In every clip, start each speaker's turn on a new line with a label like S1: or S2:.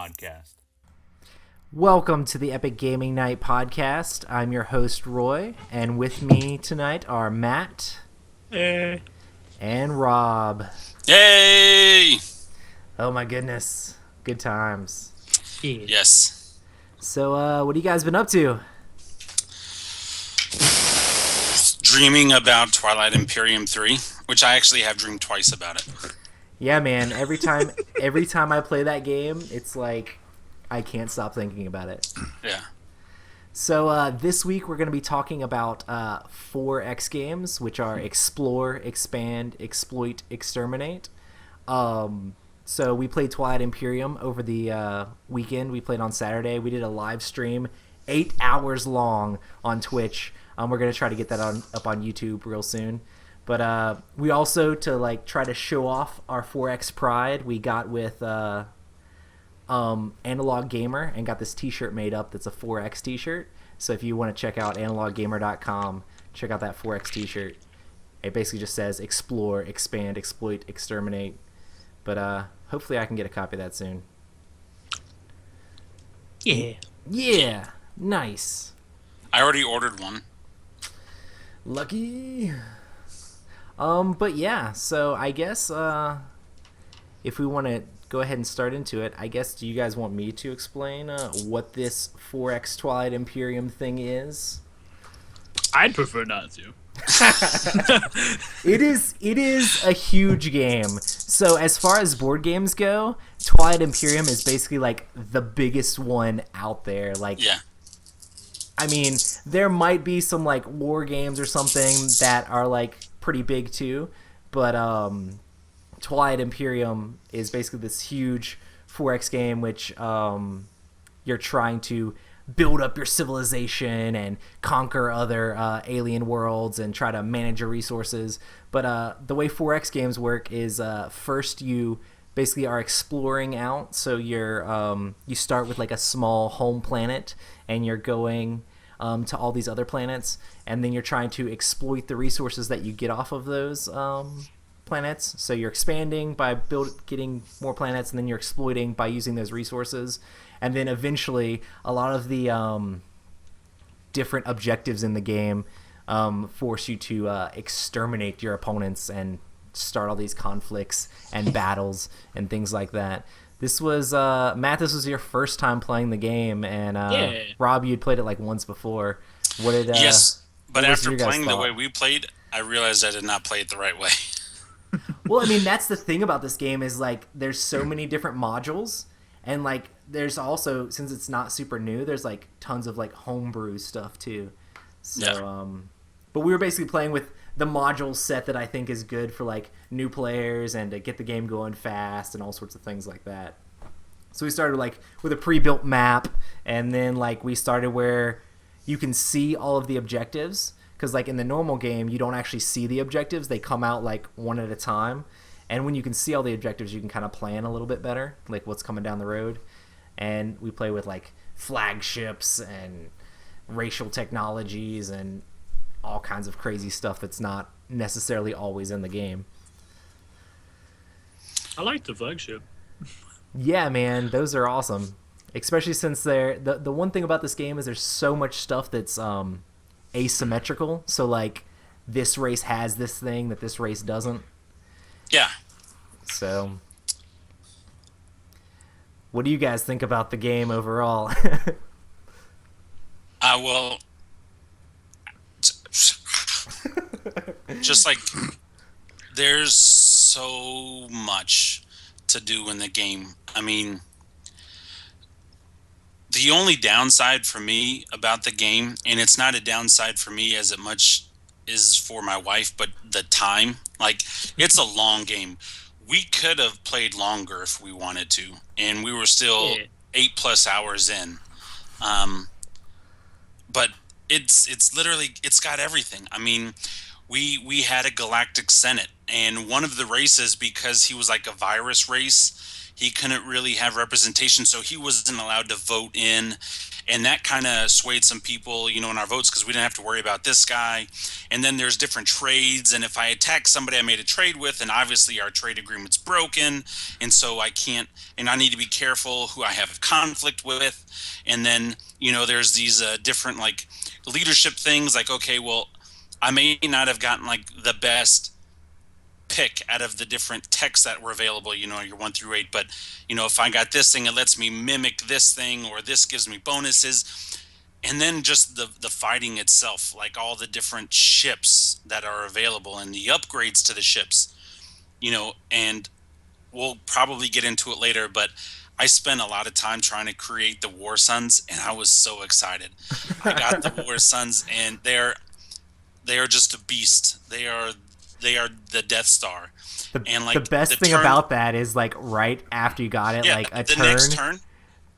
S1: podcast.
S2: Welcome to the Epic Gaming Night podcast. I'm your host, Roy, and with me tonight are Matt and Rob.
S3: Yay!
S2: Oh my goodness. Good times.
S3: Yes.
S2: So, what have you guys been up to?
S3: Dreaming about Twilight Imperium 3, which I actually have dreamed twice about it.
S2: Yeah, man. Every time I play that game, it's like I can't stop thinking about it.
S3: Yeah.
S2: So this week we're going to be talking about 4X games, which are Explore, Expand, Exploit, Exterminate. So we played Twilight Imperium over the weekend. We played on Saturday. We did a live stream, 8 hours long on Twitch. We're going to try to get that up on YouTube real soon. But we also, to try to show off our 4X pride, we got with Analog Gamer and got this t-shirt made up that's a 4X t-shirt. So if you want to check out analoggamer.com, check out that 4X t-shirt. It basically just says Explore, Expand, Exploit, Exterminate. But hopefully I can get a copy of that soon. Yeah, nice.
S3: I already ordered one.
S2: Lucky. But yeah, so I guess if we want to go ahead and start into it, I guess, do you guys want me to explain what this 4X Twilight Imperium thing is?
S4: I'd prefer not to.
S2: It is a huge game. So as far as board games go, Twilight Imperium is basically like the biggest one out there.
S3: Yeah.
S2: I mean, there might be some like war games or something that are like pretty big too, but Twilight Imperium is basically this huge 4X game which you're trying to build up your civilization and conquer other alien worlds and try to manage your resources. But the way 4X games work is first you basically are exploring out. So you start with like a small home planet and you're going to all these other planets, and then you're trying to exploit the resources that you get off of those planets. So you're expanding by getting more planets, and then you're exploiting by using those resources. And then eventually a lot of the different objectives in the game force you to exterminate your opponents and start all these conflicts and battles and things like that. This was Matt, this was your first time playing the game, and
S4: Yeah.
S2: Rob, you'd played it like once before. What did
S3: Yes, but
S2: what was
S3: after
S2: your guys'
S3: playing the
S2: thought?
S3: way we played, I realized I did not play it the right way.
S2: Well, I mean, that's the thing about this game is like there's so many different modules, and like there's also, since it's not super new, there's like tons of like homebrew stuff too. So
S3: Yeah.
S2: but we were basically playing with the module set that I think is good for like new players and to get the game going fast and all sorts of things like that. So we started like with a pre-built map, and then like we started where you can see all of the objectives, because like in the normal game you don't actually see the objectives, they come out like one at a time. And when you can see all the objectives, you can kind of plan a little bit better, like what's coming down the road. And we play with like flagships and racial technologies and all kinds of crazy stuff that's not necessarily always in the game.
S4: I like the flagship.
S2: Yeah, man, those are awesome. Especially since the one thing about this game is there's so much stuff that's asymmetrical. So like this race has this thing that this race doesn't.
S3: Yeah.
S2: So what do you guys think about the game overall?
S3: Well, just like there's so much to do in the game. I mean, the only downside for me about the game, and it's not a downside for me as much is for my wife, but the time. Like, it's a long game. We could have played longer if we wanted to, and we were still 8+ hours in. But it's literally, it's got everything. I mean, we had a galactic senate, and one of the races, because he was like a virus race, he couldn't really have representation, so he wasn't allowed to vote in. And that kind of swayed some people, in our votes, because we didn't have to worry about this guy. And then there's different trades, and if I attack somebody I made a trade with, and obviously our trade agreement's broken, and so I can't, and I need to be careful who I have conflict with. And then there's these different like leadership things, like, okay, well, I may not have gotten like the best pick out of the different texts that were available, your 1 through 8, but if I got this thing, it lets me mimic this thing, or this gives me bonuses. And then just the fighting itself, like all the different ships that are available and the upgrades to the ships, and we'll probably get into it later, but I spent a lot of time trying to create the War Suns, and I was so excited. I got the War Suns, and they are just a beast. They are the Death Star. And like
S2: the best thing about that is, like, right after you got it,
S3: yeah,
S2: like a
S3: the
S2: turn,
S3: next turn,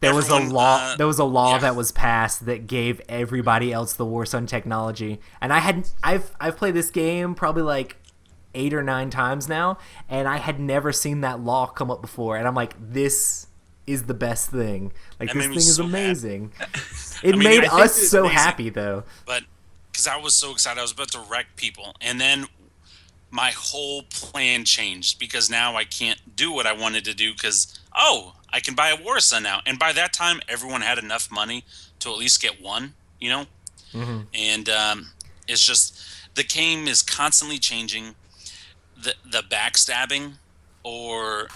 S2: there was a law. There was a law
S3: yeah.
S2: that was passed that gave everybody else the War Sun technology. And I've played this game probably like 8 or 9 times now, and I had never seen that law come up before. And I'm like, this is the best thing. Like,
S3: That
S2: this
S3: made
S2: thing
S3: me
S2: is
S3: so
S2: amazing.
S3: I
S2: It
S3: mean,
S2: made
S3: I
S4: think
S2: us
S4: it's
S2: so
S4: amazing.
S2: happy, though.
S3: But because I was so excited, I was about to wreck people, and then my whole plan changed, because now I can't do what I wanted to do, because I can buy a War Sun now. And by that time, everyone had enough money to at least get one, and it's just, the game is constantly changing. The backstabbing, or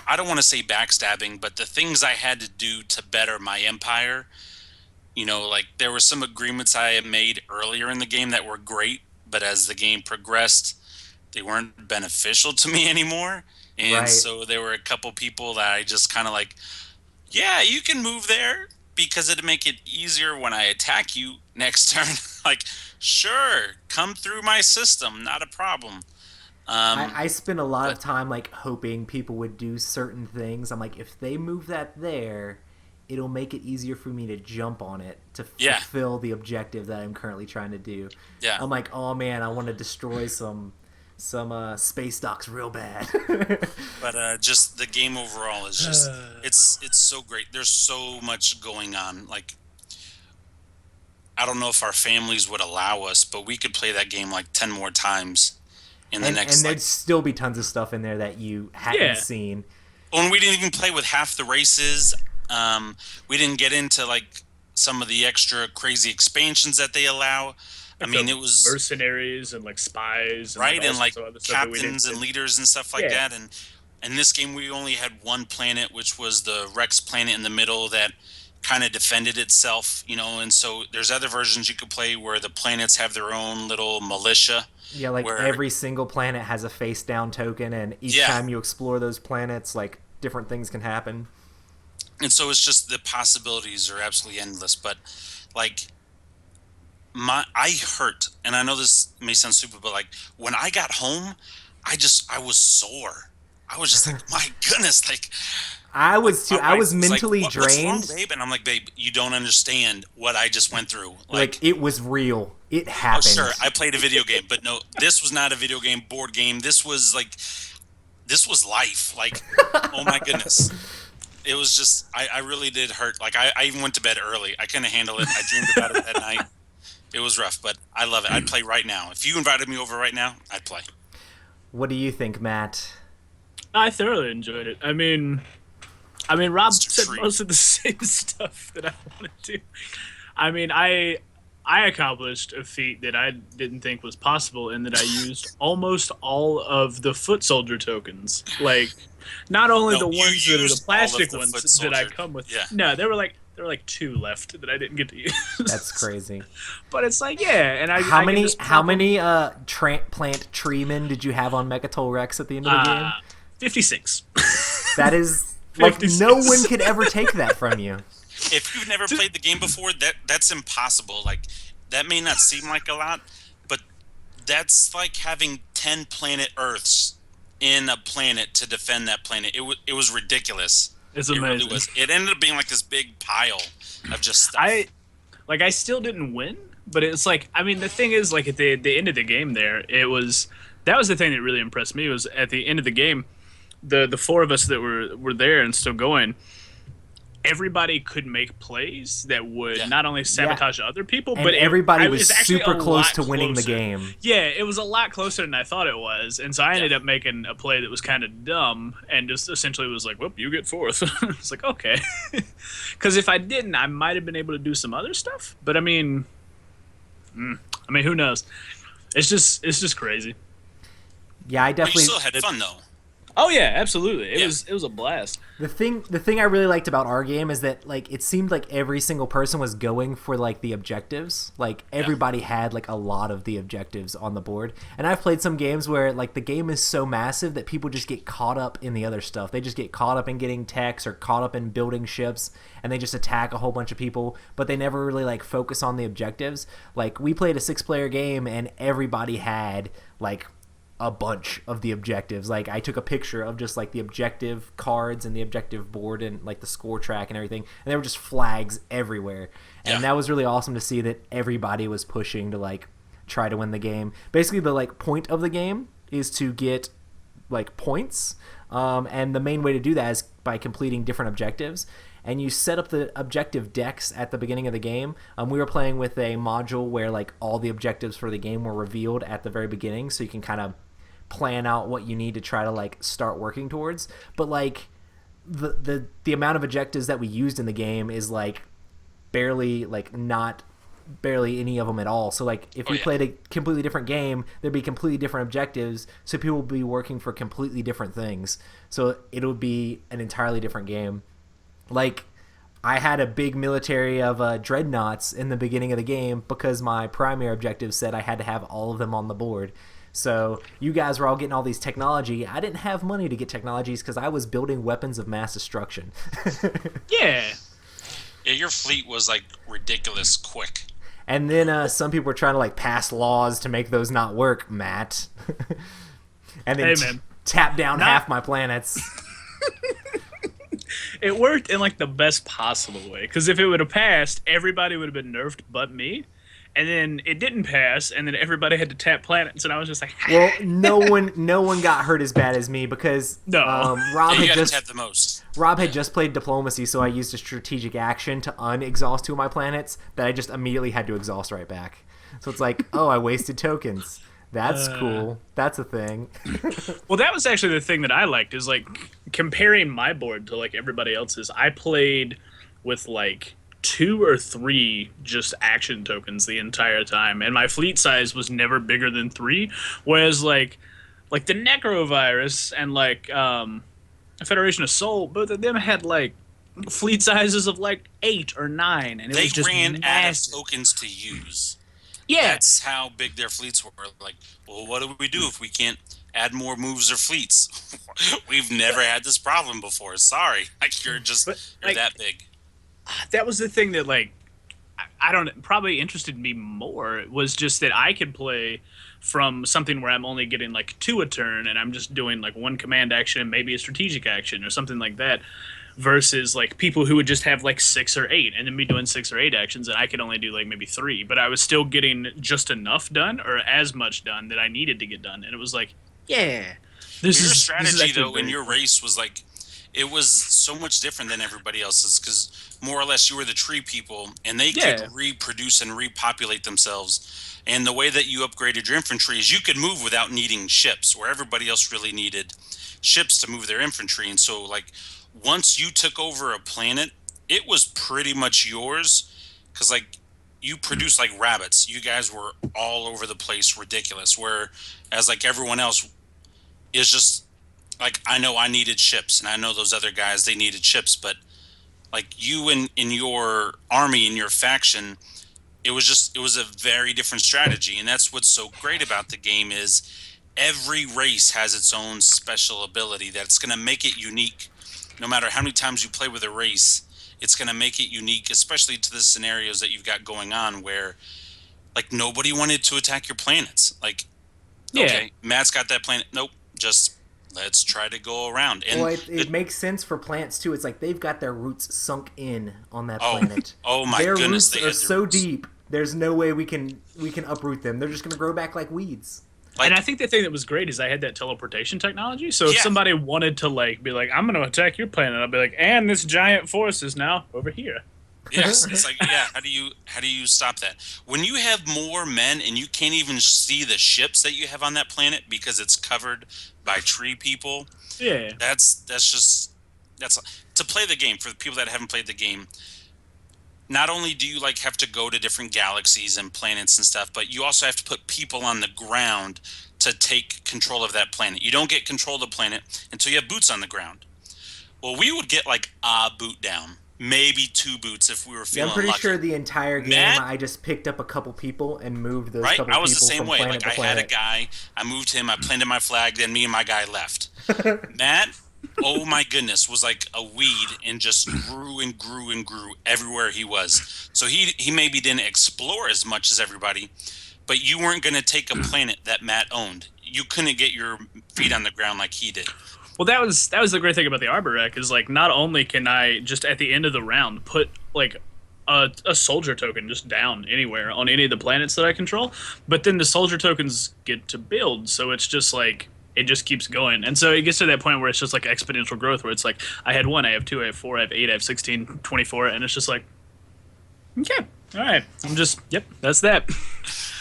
S3: I don't want to say backstabbing, but the things I had to do to better my empire. Like, there were some agreements I had made earlier in the game that were great, but as the game progressed, they weren't beneficial to me anymore. And
S2: Right.
S3: so there were a couple people that I just kind of like, yeah, you can move there because it'd make it easier when I attack you next turn. Like, sure, come through my system, not a problem.
S2: I spent a lot of
S3: But
S2: time like hoping people would do certain things. I'm like, if they move that there, it'll make it easier for me to jump on it to
S3: Yeah.
S2: fulfill the objective that I'm currently trying to do.
S3: yeah,
S2: I'm like, oh man, I want to destroy some space docks real bad.
S3: but just the game overall is just, it's so great. There's so much going on. Like, I don't know if our families would allow us, but we could play that game like 10 more times in the
S2: and
S3: next,
S2: there'd
S3: like,
S2: still be tons of stuff in there that you hadn't
S4: Yeah.
S2: seen.
S3: when we didn't even play with half the races. We didn't get into like some of the extra crazy expansions that they allow. I
S4: Like
S3: mean,
S4: the
S3: it was
S4: mercenaries and like spies and
S3: right,
S4: like all
S3: and like
S4: sorts of other stuff that we
S3: captains
S4: didn't.
S3: and leaders and stuff like
S4: Yeah.
S3: that. And in this game, we only had one planet, which was the Rex planet in the middle, that kind of defended itself. And so there's other versions you could play where the planets have their own little militia.
S2: Yeah, like
S3: Where
S2: every single planet has a face down token, and each
S3: Yeah.
S2: time you explore those planets, like different things can happen.
S3: And so it's just, the possibilities are absolutely endless. But like, I hurt, and I know this may sound stupid, but like, when I got home, I was sore. I was just like, my goodness, like,
S2: I was too.
S3: my
S2: I
S3: wife
S2: was
S3: like,
S2: mentally
S3: What's
S2: drained.
S3: wrong, babe?" And I'm like, babe, you don't understand what I just went through.
S2: Like, it was real. It
S3: oh,
S2: happened.
S3: sure, I played a video game, but no, this was not a video game, board game. This was life. Like, oh my goodness. It was just, I really did hurt. Like, I even went to bed early. I couldn't handle it. I dreamed about it that night. It was rough, but I love it. I'd play right now. If you invited me over right now, I'd play.
S2: What do you think, Matt?
S4: I thoroughly enjoyed it. I mean, Rob
S3: It's a
S4: said
S3: treat.
S4: most of the same stuff that I wanted to. I mean, I accomplished a feat that I didn't think was possible, in that I used almost all of the foot soldier tokens. Like, not only
S3: No,
S4: the
S3: you
S4: ones that are the
S3: used all of
S4: plastic
S3: the
S4: ones
S3: foot
S4: that I
S3: soldier.
S4: come with.
S3: Yeah.
S4: No, there were like 2 left that I didn't get to use.
S2: That's crazy.
S4: But it's like, yeah, and I
S2: How
S4: I can
S2: many
S4: just
S2: how
S4: pop 'em.
S2: many plant treemen did you have on Megatol Rex at the end of the game?
S4: 56.
S2: That is like
S4: 56.
S2: no one could ever take that from you.
S3: If you've never played the game before, that's impossible. Like, that may not seem like a lot, but that's like having 10 planet Earths in a planet to defend that planet. It was ridiculous.
S4: It's
S3: It really
S4: amazing.
S3: was. It ended up being like this big pile of just stuff.
S4: I still didn't win, but it's like, I mean, the thing is, like, at the end of the game there, that was the thing that really impressed me, was at the end of the game, the four of us that were there and still going, everybody could make plays that would not only sabotage other people,
S2: and
S4: but
S2: everybody
S4: it
S2: was
S4: actually
S2: super
S4: a
S2: close
S4: lot
S2: to winning the
S4: closer.
S2: game.
S4: Yeah, it was a lot closer than I thought it was, and so I ended up making a play that was kind of dumb and just essentially was like, "Whoop, you get fourth." It's like, okay, because if I didn't, I might have been able to do some other stuff. But I mean, who knows? It's just crazy.
S2: Yeah, I
S3: But you
S2: definitely.
S3: still had fun though.
S4: Oh yeah, absolutely. It
S3: Yeah.
S4: was a blast.
S2: The thing I really liked about our game is that like it seemed like every single person was going for like the objectives. Like everybody had like a lot of the objectives on the board. And I've played some games where like the game is so massive that people just get caught up in the other stuff. They just get caught up in getting techs or caught up in building ships and they just attack a whole bunch of people, but they never really like focus on the objectives. Like we played a 6-player game and everybody had like a bunch of the objectives. Like I took a picture of just like the objective cards and the objective board and like the score track and everything, and there were just flags everywhere. And that was really awesome to see that everybody was pushing to like try to win the game. Basically the like point of the game is to get like points, and the main way to do that is by completing different objectives. And you set up the objective decks at the beginning of the game. We were playing with a module where like all the objectives for the game were revealed at the very beginning, so you can kind of plan out what you need to try to like start working towards. But like the amount of objectives that we used in the game is like barely any of them at all. So like if we played a completely different game, there'd be completely different objectives, so people would be working for completely different things, so it would be an entirely different game. Like I had a big military of dreadnoughts in the beginning of the game because my primary objective said I had to have all of them on the board. So you guys were all getting all these technology. I didn't have money to get technologies because I was building weapons of mass destruction.
S4: Yeah.
S3: Yeah, your fleet was like ridiculous quick.
S2: And then some people were trying to like pass laws to make those not work, Matt. And then
S4: Hey, man.
S2: tap down half my planets.
S4: It worked in like the best possible way, because if it would have passed, everybody would have been nerfed but me. And then it didn't pass, and then everybody had to tap planets, and I was just like,
S2: Well, no one got hurt as bad as me because
S4: No.
S2: Rob
S3: You
S2: had
S3: got to
S2: just
S3: tap the most.
S2: Rob had just played diplomacy, so I used a strategic action to unexhaust 2 of my planets that I just immediately had to exhaust right back. So it's like, oh, I wasted tokens. That's cool. That's a thing.
S4: Well, that was actually the thing that I liked, is like comparing my board to like everybody else's. I played with like 2 or 3 just action tokens the entire time, and my fleet size was never bigger than 3. Whereas like the Necrovirus and like Federation of Soul, both of them had like fleet sizes of like 8 or 9, and it
S3: They
S4: was just
S3: ran out of
S4: massive.
S3: tokens to use.
S4: Yeah,
S3: That's how big their fleets were. Like, well, what do we do if we can't add more moves or fleets? We've never had this problem before. Sorry, like you're
S4: like,
S3: that big.
S4: that was the thing that like I don't probably interested me more, was just that I could play from something where I'm only getting like 2 a turn and I'm just doing like 1 command action and maybe a strategic action or something like that, versus like people who would just have like 6 or 8 and then be doing 6 or 8 actions, and I could only do like maybe 3, but I was still getting just enough done or as much done that I needed to get done. And it was like, yeah,
S3: Your
S4: this is
S3: strategy
S4: actually
S3: though in
S4: very
S3: your
S4: cool.
S3: race was like, it was so much different than everybody else's, because more or less you were the tree people and they
S4: Yeah.
S3: could reproduce and repopulate themselves. And the way that you upgraded your infantry is you could move without needing ships, where everybody else really needed ships to move their infantry. And so like once you took over a planet, it was pretty much yours, because like you produced like rabbits. You guys were all over the place, ridiculous. Whereas like everyone else is just like, I know I needed ships, and I know those other guys, they needed ships, but like you in your army, in your faction, it was a very different strategy. And that's what's so great about the game, is every race has its own special ability that's going to make it unique. No matter how many times you play with a race, it's going to make it unique, especially to the scenarios that you've got going on where like nobody wanted to attack your planets. Like,
S4: Yeah.
S3: okay, Matt's got that planet. Nope, just let's try to go around. And
S2: Well, it makes sense for plants too. It's like they've got their roots sunk in on that
S3: Oh,
S2: planet.
S3: oh my
S2: their
S3: goodness,
S2: roots
S3: they
S2: are
S3: had their
S2: so
S3: roots.
S2: deep. There's no way we can uproot them. They're just gonna grow back like weeds.
S3: Like,
S4: And I think the thing that was great is I had that teleportation technology. So if
S3: yeah,
S4: somebody wanted to like be like, I'm going to attack your planet, I'll be like, and this giant force is now over here.
S3: yes, it's like, yeah, how do you stop that? When you have more men and you can't even see the ships that you have on that planet because it's covered by tree people,
S4: Yeah.
S3: that's just that's to play the game for the people that haven't played the game. Not only do you like have to go to different galaxies and planets and stuff, but you also have to put people on the ground to take control of that planet. You don't get control of the planet until you have boots on the ground. Well, we would get like a boot down, maybe 2 boots if we were
S2: Yeah, I'm
S3: feeling
S2: pretty
S3: lucky.
S2: sure the entire game
S3: Matt,
S2: I just picked up a couple people and moved those
S3: right?
S2: couple
S3: I was the
S2: people
S3: same
S2: from
S3: way.
S2: planet
S3: Like
S2: to
S3: I had a
S2: planet.
S3: guy, I moved him, I planted my flag, then me and my guy left. Matt, oh my goodness, was like a weed and just grew and grew and grew everywhere he was. So he maybe didn't explore as much as everybody, but you weren't going to take a planet that Matt owned. You couldn't get your feet on the ground like he did.
S4: Well, that was the great thing about the Arbor Rec is like not only can I just at the end of the round put like a soldier token just down anywhere on any of the planets that I control, but then the soldier tokens get to build, so it's just like it just keeps going, and so it gets to that point where it's just like exponential growth, where it's like I had 1, I have 2, I have 4, I have 8, I have 16, 24, and it's just like okay, all right, I'm just yep, that's that.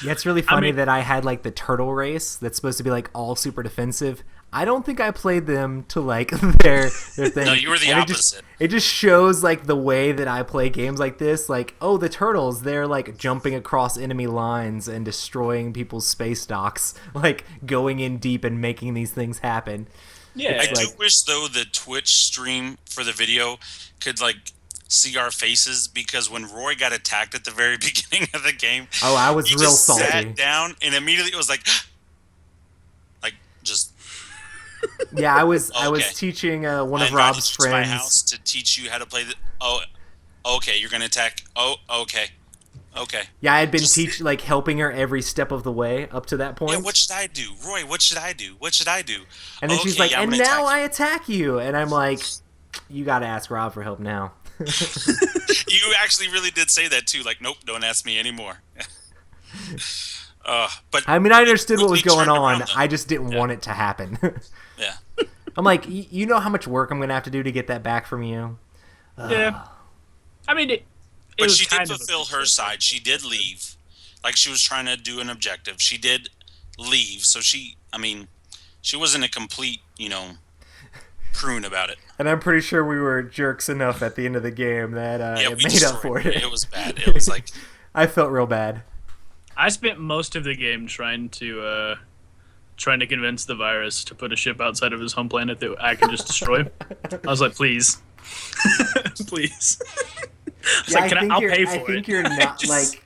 S2: Yeah, it's really funny
S4: mean-
S2: that I had like the turtle race that's supposed to be like all super defensive. I don't think I played them to like their thing.
S3: No, you were the
S2: And
S3: opposite.
S2: It just shows like the way that I play games like this. Like, oh, the turtles, they're like jumping across enemy lines and destroying people's space docks, like going in deep and making these things happen.
S4: Yeah,
S3: I do
S2: like-
S3: wish though the Twitch stream for the video could like see our faces, because when Roy got attacked at the very beginning of the game,
S2: Oh, I was
S3: he
S2: real
S3: just
S2: salty.
S3: sat down and immediately it was like just
S2: Yeah, I was
S3: Okay.
S2: teaching one
S3: I
S2: of
S3: invited
S2: Rob's
S3: you to my
S2: friends.
S3: house to teach you how to play the. Oh, okay, you're gonna attack. Oh, okay, okay.
S2: Yeah, I had been
S3: Just-
S2: like helping her every step of the way up to that point.
S3: Yeah, what should I do, Roy? What should I do? What should I do?
S2: And then she's
S3: Okay,
S2: like,
S3: yeah, I'm
S2: and
S3: gonna
S2: now
S3: attack
S2: I attack you. And I'm like, you got to ask Rob for help now.
S3: You actually really did say that too. Like, nope, don't ask me anymore. But
S2: I mean, I understood what was
S3: quickly
S2: going
S3: turned
S2: on.
S3: around, though.
S2: I just didn't want it to happen.
S3: yeah,
S2: I'm like, you know how much work I'm going to have to do to get that back from you?
S4: yeah. I mean, it
S3: but
S4: was
S3: she did
S4: kind of a
S3: fulfill her side. She did leave, like she was trying to do an objective. She did leave, so I mean, she wasn't a complete, prune about it.
S2: And I'm pretty sure we were jerks enough at the end of the game that
S3: Yeah,
S2: it
S3: we
S2: made up for
S3: destroyed
S2: it.
S3: It was bad. It was like,
S2: I felt real bad.
S4: I spent most of the game trying to convince the virus to put a ship outside of his home planet that I could just destroy. I was like, please, please. I was like, I'll pay for
S2: I
S4: it.
S2: think you're not
S4: Just-
S2: like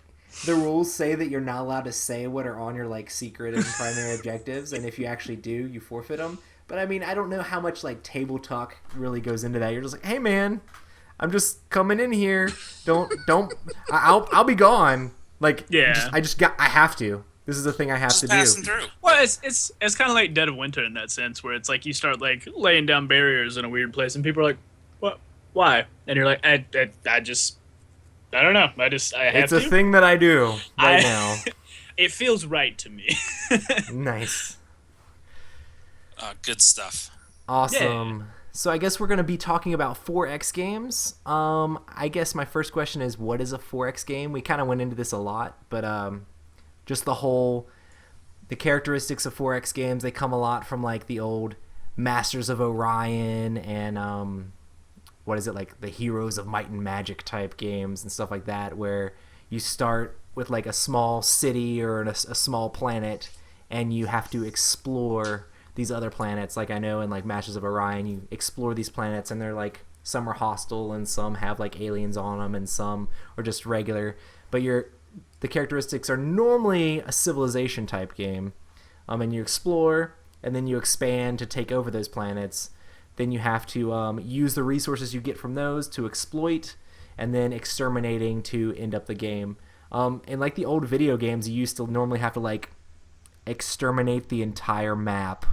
S2: the rules say that you're not allowed to say what are on your like secret and primary objectives, and if you actually do, you forfeit them. But I mean, I don't know how much like table talk really goes into that. You're just like, hey man, I'm just coming in here. I'll be gone. Like,
S4: Yeah.
S2: I have to. This is a thing I have
S3: just
S2: to
S3: passing
S2: do.
S3: through.
S4: Well, it's kind of like Dead of Winter in that sense, where it's like you start like laying down barriers in a weird place, and people are like, "What? Why?" And you're like, I don't know. I have
S2: It's a
S4: to.
S2: thing that I do right
S4: I-
S2: now.
S4: It feels right to me.
S2: Nice.
S3: Good stuff.
S2: Awesome. So I guess we're going to be talking about 4X games. I guess my first question is, what is a 4X game? We kind of went into this a lot, but just the characteristics of 4X games, they come a lot from like the old Masters of Orion and what is it, like the Heroes of Might and Magic type games and stuff like that, where you start with like a small city or a small planet and you have to explore these other planets. Like I know in like Masters of Orion, you explore these planets and they're like, some are hostile and some have like aliens on them and some are just regular, but the characteristics are normally a civilization type game. And you explore and then you expand to take over those planets. Then you have to use the resources you get from those to exploit, and then exterminating to end up the game. In like the old video games, you used to normally have to like exterminate the entire map.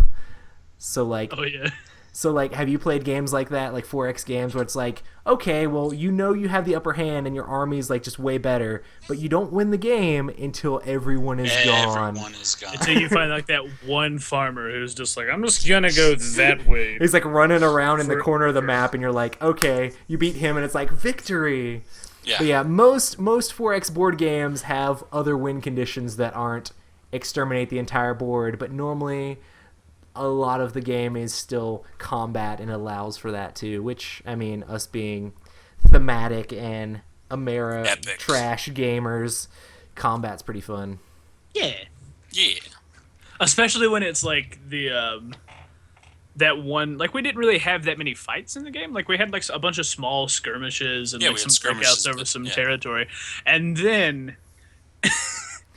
S2: So like
S4: Oh yeah.
S2: So, like, have you played games like that, like 4X games, where it's like, okay, well, you know you have the upper hand and your army's, like, just way better, but you don't win the game until everyone is gone.
S3: Everyone is gone.
S4: Until you find, like, that one farmer who's just like, I'm just gonna go that way.
S2: He's, like, running around in the corner of the map, and you're like, okay, you beat him, and it's like, victory!
S3: Yeah.
S2: But yeah, most 4X board games have other win conditions that aren't exterminate the entire board, but normally a lot of the game is still combat and allows for that too, which, I mean, us being thematic and
S3: Epic.
S2: trash gamers, combat's pretty fun.
S4: Yeah.
S3: Yeah.
S4: Especially when it's like the that one, like, we didn't really have that many fights in the game. Like, we had like a bunch of small skirmishes and like some breakouts over some territory, and then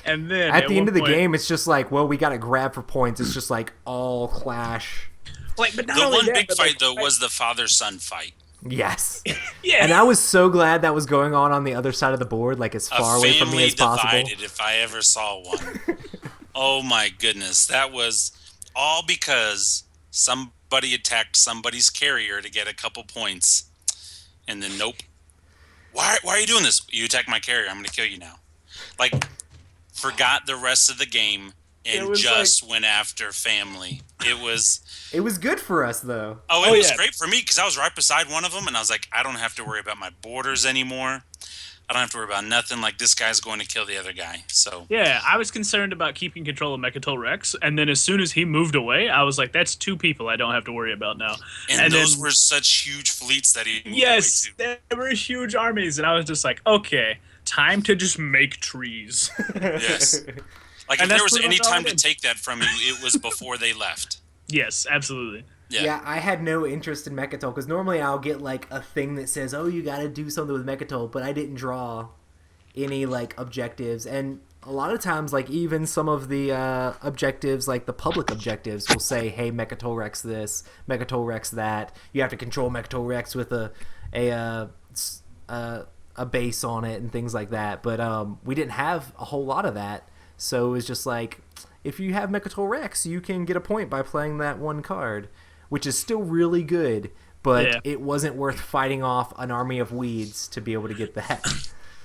S4: and then
S2: at the end of the game, it's just like, well, we got to grab for points. It's just like all clash.
S4: Like, but not
S3: The
S4: only
S3: one
S4: that,
S3: big
S4: but,
S3: fight
S4: like,
S3: though was the father-son fight.
S2: Yes.
S4: Yeah.
S2: And I was so glad that was going on the other side of the board, like as far away from me as possible.
S3: Divided, if I ever saw one. Oh my goodness, that was all because somebody attacked somebody's carrier to get a couple points, and then nope. Why are you doing this? You attacked my carrier. I'm going to kill you now. Like, forgot the rest of the game and just went after family. It was
S2: good for us though.
S3: Oh, it was great for me because I was right beside one of them, and I was like, I don't have to worry about my borders anymore. I don't have to worry about nothing. Like, this guy's going to kill the other guy. So
S4: yeah, I was concerned about keeping control of Mechatol Rex, and then as soon as he moved away, I was like, that's two people I don't have to worry about now.
S3: And those were such huge fleets that he moved
S4: yes,
S3: away to.
S4: they were huge armies, and I was just like, okay, time to just make trees.
S3: Yes. Like, if there was any time to take that from you, it was before they left.
S4: Yes, absolutely.
S2: Yeah, I had no interest in Mechatol, because normally I'll get, like, a thing that says, oh, you gotta do something with Mechatol, but I didn't draw any, like, objectives. And a lot of times, like, even some of the objectives, like the public objectives, will say, hey, Mechatol Rex this, Mechatol Rex that. You have to control Mechatol Rex with a base on it and things like that. But we didn't have a whole lot of that, so it was just like, if you have Mechatol Rex, you can get a point by playing that one card, which is still really good, but it wasn't worth fighting off an army of weeds to be able to get that.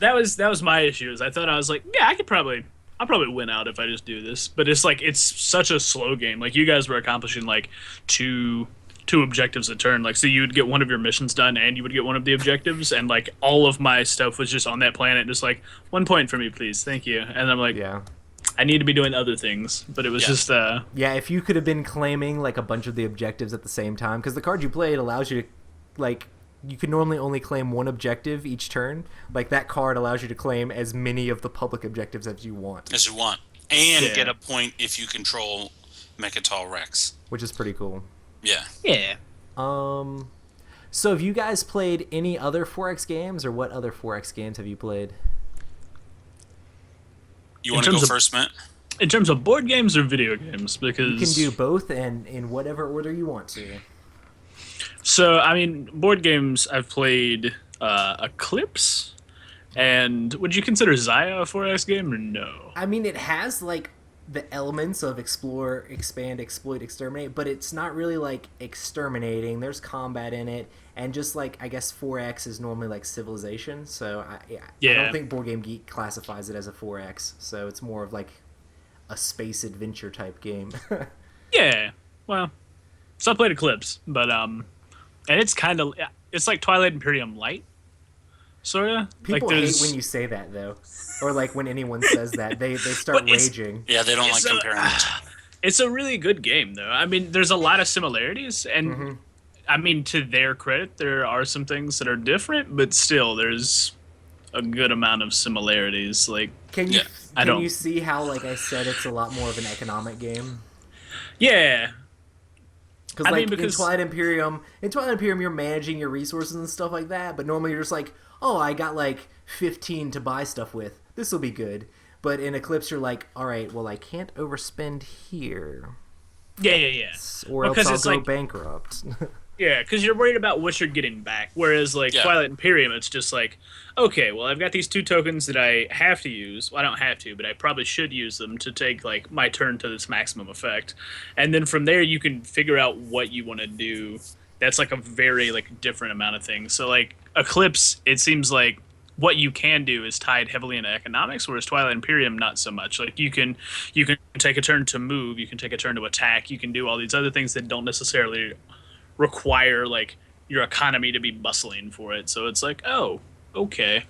S4: That was my issue. Is I thought, I was like, yeah, I'll probably win out if I just do this. But it's like, it's such a slow game. Like, you guys were accomplishing like two objectives a turn. Like, so you would get one of your missions done and you would get one of the objectives, and like all of my stuff was just on that planet, just like, 1 point for me, please, thank you. And I'm like,
S2: yeah,
S4: I need to be doing other things. But it was just
S2: yeah, if you could have been claiming like a bunch of the objectives at the same time, because the card you played allows you to, like, you can normally only claim one objective each turn. Like, that card allows you to claim as many of the public objectives as you want.
S3: And get a point if you control Mechatol Rex,
S2: which is pretty cool.
S4: Yeah.
S2: So have you guys played any other 4X games, or what other 4X games have you played?
S3: You want to go first, Matt?
S4: In terms of board games or video games? Because
S2: you can do both, and in whatever order you want to.
S4: So, I mean, board games, I've played Eclipse, and would you consider Zaya a 4X game or no?
S2: I mean, it has, like, the elements of explore, expand, exploit, exterminate, but it's not really, like, exterminating. There's combat in it, and just, like, I guess 4X is normally, like, civilization, so I don't think Board Game Geek classifies it as a 4X, so it's more of, like, a space adventure type game.
S4: Yeah, well, so I played Eclipse, but, and it's kind of, it's like Twilight Imperium Light, sort of.
S2: People
S4: like,
S2: hate when you say that, though. Or, like, when anyone says that. They start raging.
S3: Yeah, they don't like comparing it.
S4: It's a really good game, though. I mean, there's a lot of similarities, and, I mean, to their credit, there are some things that are different, but still, there's a good amount of similarities. Like,
S2: can you see how, like I said, it's a lot more of an economic game?
S4: Yeah.
S2: Because, like, in Twilight Imperium, you're managing your resources and stuff like that, but normally you're just like, oh, I got, like, 15 to buy stuff with. This will be good. But in Eclipse, you're like, all right, well, I can't overspend here.
S4: Yeah.
S2: Or else I'll go bankrupt.
S4: Yeah, because you're worried about what you're getting back. Whereas like
S3: Yeah.
S4: Twilight Imperium, it's just like, okay, well I've got these two tokens that I have to use. Well, I don't have to, but I probably should use them to take like my turn to this maximum effect, and then from there you can figure out what you want to do. That's like a very like different amount of things. So like Eclipse, it seems like what you can do is tied heavily into economics, whereas Twilight Imperium not so much. Like you can take a turn to move, you can take a turn to attack, you can do all these other things that don't necessarily require like your economy to be bustling for it. So it's like, oh, okay.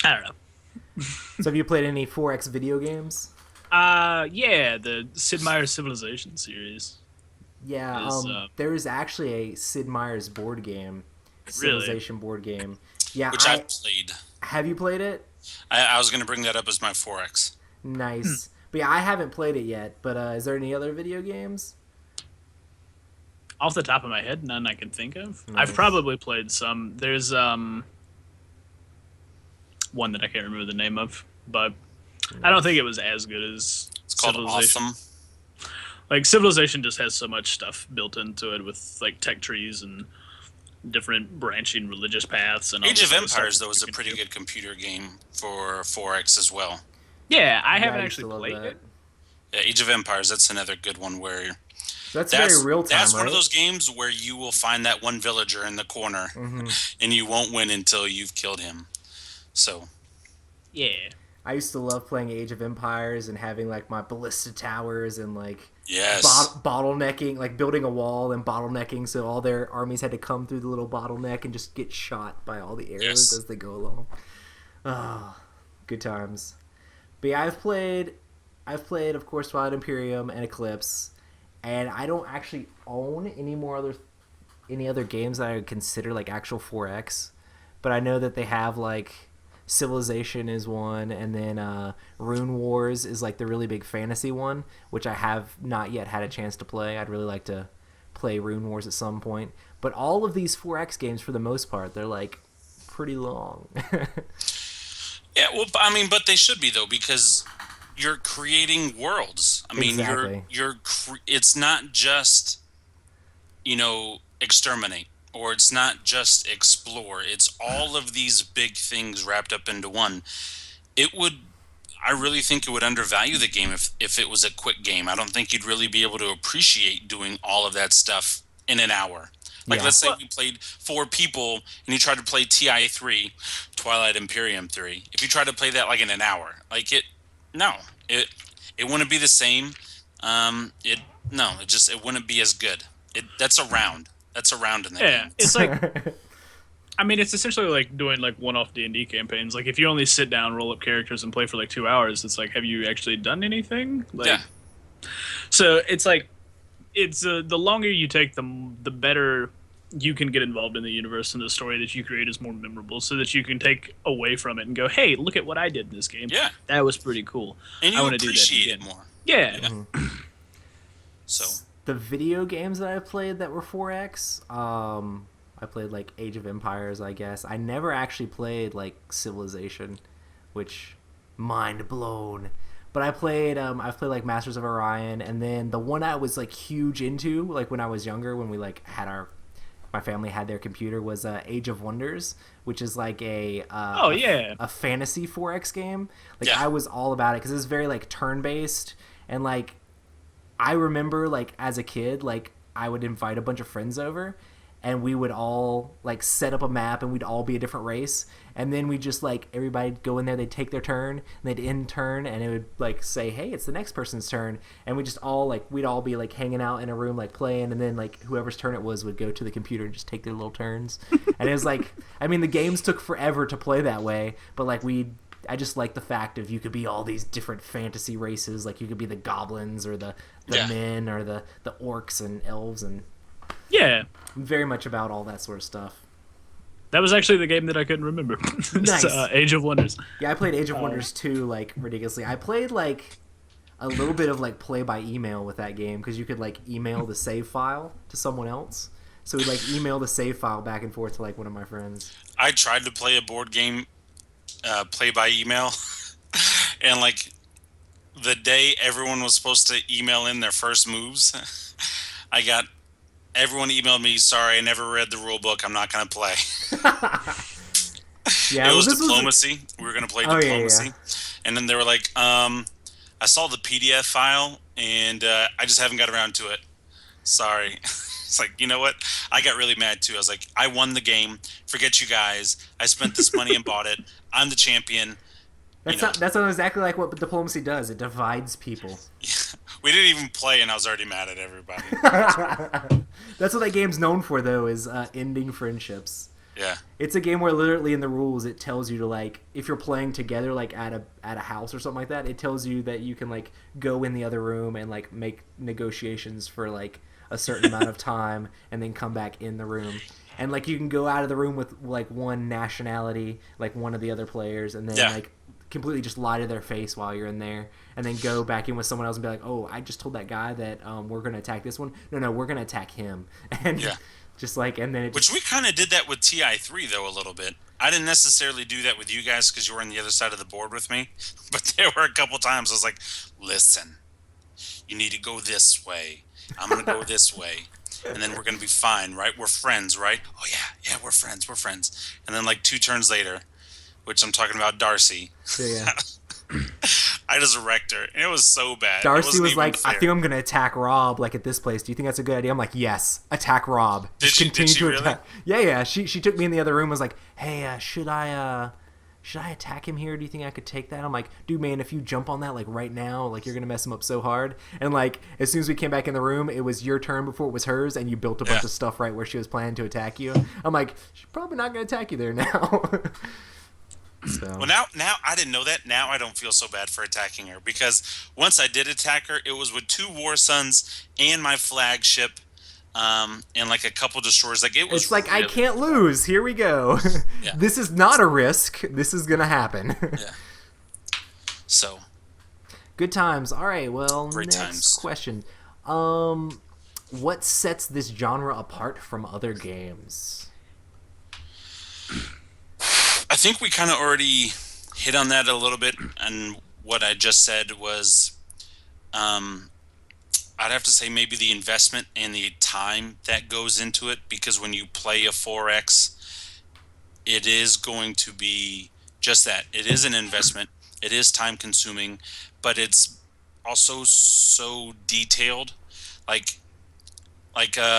S4: I don't know.
S2: So have you played any 4X video games?
S4: Yeah, the Sid Meier's Civilization series
S2: Yeah,
S4: is
S2: there is actually a Sid Meier's board game,
S4: really.
S2: Civilization board game. Yeah,
S3: Which
S2: I
S3: I've played.
S2: have you played it?
S3: I was going to bring that up as my 4X.
S2: Nice. But yeah, I haven't played it yet. But is there any other video games?
S4: Off the top of my head, none I can think of. I've
S2: Nice.
S4: probably played some. There's one that I can't remember the name of, but I don't think it was as good as
S3: It's called
S4: Civilization.
S3: Awesome.
S4: Like Civilization just has so much stuff built into it with like tech trees and different branching religious paths and all
S3: Age
S4: this
S3: of
S4: other stuff
S3: Empires,
S4: that
S3: though,
S4: you
S3: is a
S4: can
S3: pretty
S4: do.
S3: good computer game for 4X as well.
S4: Yeah, I
S2: Yeah, I
S4: haven't
S2: used to
S4: actually
S2: love
S4: played
S2: that.
S4: it.
S3: Yeah, Age of Empires, that's another good one where
S2: That's very real time,
S3: that's one of
S2: right?
S3: those games where you will find that one villager in the corner
S2: Hmm.
S3: and you won't win until you've killed him. So,
S4: Yeah.
S2: I used to love playing Age of Empires and having like my ballista towers and like
S3: yes.
S2: bottlenecking, like building a wall and bottlenecking, so all their armies had to come through the little bottleneck and just get shot by all the arrows
S3: Yes.
S2: as they go along. Ah, good times. But yeah, I've played, of course, Twilight Imperium and Eclipse, and I don't actually own any other games that I would consider like actual 4X, but I know that they have like Civilization is one, and then Rune Wars is like the really big fantasy one, which I have not yet had a chance to play. I'd really like to play Rune Wars at some point. But all of these 4X games, for the most part, they're like pretty long.
S3: Yeah, well, I mean, but they should be though because you're creating worlds. I mean,
S2: Exactly.
S3: it's not just, exterminate or it's not just explore. It's all of these big things wrapped up into one. It would I really think it would undervalue the game if it was a quick game. I don't think you'd really be able to appreciate doing all of that stuff in an hour. Like,
S2: Yeah.
S3: let's say
S4: Well,
S3: we played four people and you tried to play TI 3, Twilight Imperium 3. If you tried to play that like in an hour, no, it it wouldn't be the same. It no, it wouldn't be as good. That's a round in the
S4: yeah,
S3: game.
S4: it's like I mean, it's essentially like doing like one-off D&D campaigns. Like if you only sit down, roll up characters, and play for like 2 hours, it's like, have you actually done anything? Like,
S3: Yeah,
S4: so it's like it's the longer you take, the better you can get involved in the universe, and the story that you create is more memorable, so that you can take away from it and go, hey, look at what I did in this game.
S3: yeah,
S4: That was pretty cool.
S3: and
S4: I
S3: you
S4: want to do that
S3: appreciate it
S4: again.
S3: more.
S4: Yeah.
S3: Yeah. So
S2: The video games that I played that were 4X, I played like Age of Empires, I guess. I never actually played like Civilization, which mind blown. But I've played like Masters of Orion, and then the one I was like huge into, like when I was younger, when we like had my family had their computer, was Age of Wonders, which is like
S4: Oh yeah.
S2: a fantasy 4X game. Like
S3: yeah,
S2: I was all about it because it's very like turn based, and like I remember like as a kid, like I would invite a bunch of friends over and we would all like set up a map and we'd all be a different race, and then we just like everybody'd go in there, they'd take their turn and they'd end turn, and it would like say, hey, it's the next person's turn, and we just all like we'd all be like hanging out in a room like playing, and then like whoever's turn it was would go to the computer and just take their little turns. And it was like, I mean, the games took forever to play that way, but like I just like the fact of you could be all these different fantasy races. Like you could be the goblins or the
S3: yeah.
S2: men or the orcs and elves, and
S4: Yeah.
S2: I'm very much about all that sort of stuff.
S4: That was actually the game that I couldn't remember. It's,
S2: Nice.
S4: Age of Wonders.
S2: Yeah, I played Age of Wonders 2 like ridiculously. I played like a little bit of like play by email with that game because you could like email the save file to someone else. So we'd like email the save file back and forth to like one of my friends.
S3: I tried to play a board game, play by email, and like the day everyone was supposed to email in their first moves, I got Everyone emailed me, sorry, I never read the rule book. I'm not going to play.
S2: Yeah,
S3: It
S2: well,
S3: was
S2: this was.
S3: diplomacy. We were going to play
S2: Oh yeah, yeah.
S3: diplomacy. And then they were like, I saw the PDF file and I just haven't got around to it. Sorry. It's like, you know what? I got really mad too. I was like, I won the game. Forget you guys. I spent this money and bought it. I'm the champion. You
S2: That's
S3: know,
S2: not. That's not exactly like what diplomacy does. It divides people.
S3: we didn't even play and I was already mad at everybody.
S2: That's what that game's known for, though, is ending friendships.
S3: Yeah.
S2: It's a game where literally in the rules it tells you to like if you're playing together like at a house or something like that, it tells you that you can like go in the other room and like make negotiations for like a certain amount of time and then come back in the room. And like you can go out of the room with like one nationality, like one of the other players, and then
S3: Yeah.
S2: like completely just lie to their face while you're in there, and then go back in with someone else and be like, "Oh, I just told that guy that we're gonna attack this one. No, we're gonna attack him." And
S3: Yeah.
S2: just like, and then it
S3: Which
S2: just
S3: we kind of did that with TI3 though a little bit. I didn't necessarily do that with you guys because you were on the other side of the board with me, but there were a couple times I was like, "Listen, you need to go this way. I'm gonna go this way, and then we're gonna be fine, right? We're friends, right? Oh yeah, we're friends, we're friends." And then like 2 turns later, which I'm talking about Darcy,
S2: yeah.
S3: I just wrecked her, and it was so bad. It
S2: Darcy
S3: wasn't
S2: was
S3: even
S2: like, "I
S3: fair.
S2: think I'm gonna attack Rob like at this place. Do you think that's a good idea?" I'm like, "Yes, attack Rob.
S3: Did
S2: Just
S3: she-
S2: continue
S3: did she
S2: to
S3: really?
S2: attack." Yeah. She took me in the other room. Was like, "Hey, should I attack him here? Do you think I could take that?" I'm like, "Dude, man, if you jump on that like right now, like you're gonna mess him up so hard." And like as soon as we came back in the room, it was your turn before it was hers, and you built a bunch
S3: Yeah.
S2: of stuff right where she was planning to attack you. I'm like, she's probably not gonna attack you there now. So
S3: Well, now I didn't know that. Now I don't feel so bad for attacking her because once I did attack her, it was with 2 War Suns and my flagship, and like a couple destroyers. Like it was.
S2: it's like I
S3: really
S2: can't lose. Here we go.
S3: Yeah.
S2: This is not a risk. This is gonna happen.
S3: Yeah. So
S2: Good times. All right. Well,
S3: Great
S2: next
S3: times.
S2: question. What sets this genre apart from other games?
S3: I think we kind of already hit on that a little bit, and what I just said was, um, I'd have to say maybe the investment and the time that goes into it, because when you play a 4X, it is going to be just that. It is an investment. It is time consuming, but it's also so detailed. Like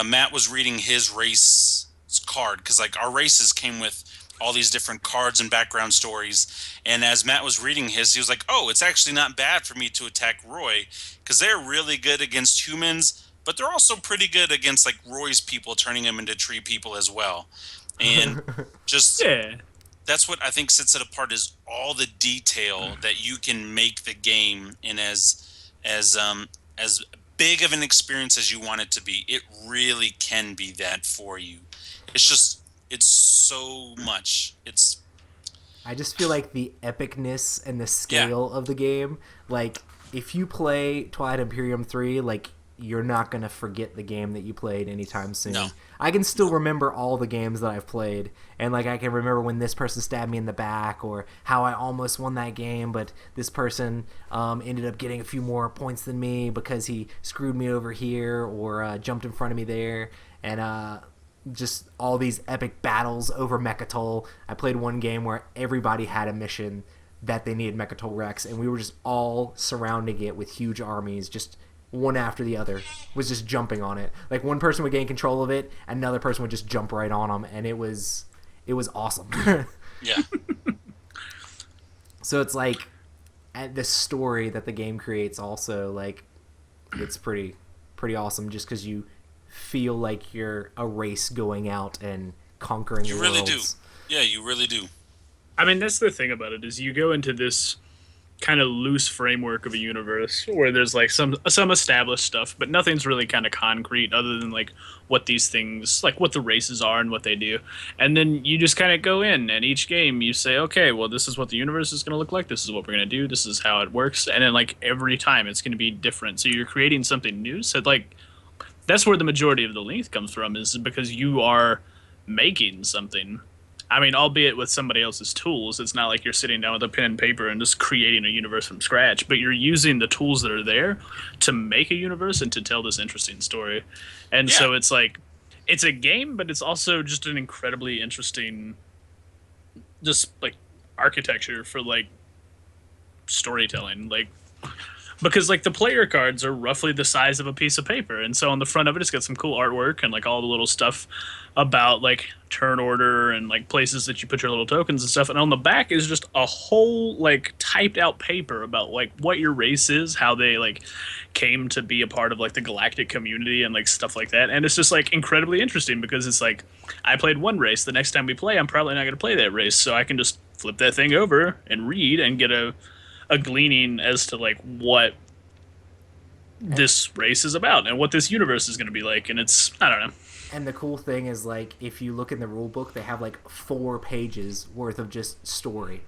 S3: Matt was reading his race card because like our races came with all these different cards and background stories. And as Matt was reading his, he was like, "Oh, it's actually not bad for me to attack Roy because they're really good against humans, but they're also pretty good against like Roy's people, turning them into tree people as well." And just
S4: Yeah.
S3: that's what I think sets it apart is all the detail that you can make the game in as big of an experience as you want it to be. It really can be that for you. It's just it's so much. It's
S2: I just feel like the epicness and the
S3: yeah,
S2: scale of the game, like if you play Twilight Imperium 3, like you're not going to forget the game that you played anytime soon.
S3: No.
S2: I can still remember all the games that I've played, and like I can remember when this person stabbed me in the back or how I almost won that game, but this person ended up getting a few more points than me because he screwed me over here or jumped in front of me there, and just all these epic battles over Mechatol. I played one game where everybody had a mission that they needed Mechatol Rex, and we were just all surrounding it with huge armies, just one after the other, was just jumping on it. Like one person would gain control of it, another person would just jump right on them, and it was awesome.
S3: yeah,
S2: So it's like, and the story that the game creates also, like, it's pretty awesome just because you feel like you're a race going out and conquering
S3: you really do.
S2: worlds.
S3: Yeah, you really do.
S4: I mean, that's the thing about it is you go into this kind of loose framework of a universe where there's like some established stuff, but nothing's really kind of concrete other than like what these things, like what the races are and what they do. And then you just kind of go in, and each game you say, okay, well, this is what the universe is going to look like. This is what we're going to do. This is how it works. And then like every time it's going to be different. So you're creating something new. So like that's where the majority of the length comes from, is because you are making something. I mean, albeit with somebody else's tools, it's not like you're sitting down with a pen and paper and just creating a universe from scratch, but you're using the tools that are there to make a universe and to tell this interesting story. And
S3: Yeah.
S4: so it's like, it's a game, but it's also just an incredibly interesting, just like architecture for like storytelling. Like, because like the player cards are roughly the size of a piece of paper, and so on the front of it, it's got some cool artwork and like all the little stuff about like turn order and like places that you put your little tokens and stuff. And on the back is just a whole like typed out paper about like what your race is, how they like came to be a part of like the galactic community and like stuff like that. And it's just like incredibly interesting because it's like I played one race. The next time we play, I'm probably not going to play that race, so I can just flip that thing over and read and get a gleaning as to like what this race is about and what this universe is going to be like. And it's, I don't know.
S2: And the cool thing is, like, if you look in the rule book, they have like 4 pages worth of just story.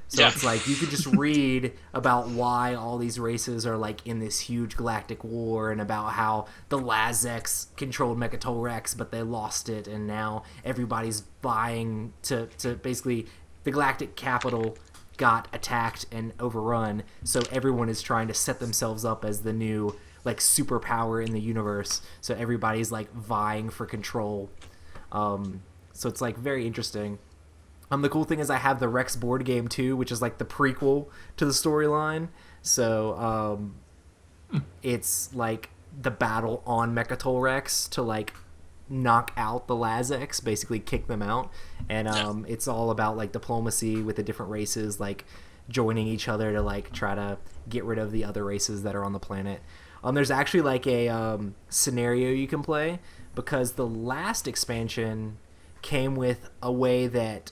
S2: So
S3: Yeah.
S2: it's like you could just read about why all these races are like in this huge galactic war, and about how the Lazex controlled Mechatol Rex, but they lost it, and now everybody's vying to basically the galactic capital got attacked and overrun, so everyone is trying to set themselves up as the new like superpower in the universe. So everybody's like vying for control. So it's like very interesting. The cool thing is I have the Rex board game too, which is like the prequel to the storyline. So it's like the battle on Mechatol Rex to like knock out the Lazex, basically kick them out. And it's all about like diplomacy with the different races, like joining each other to like try to get rid of the other races that are on the planet. There's actually like a scenario you can play, because the last expansion came with a way that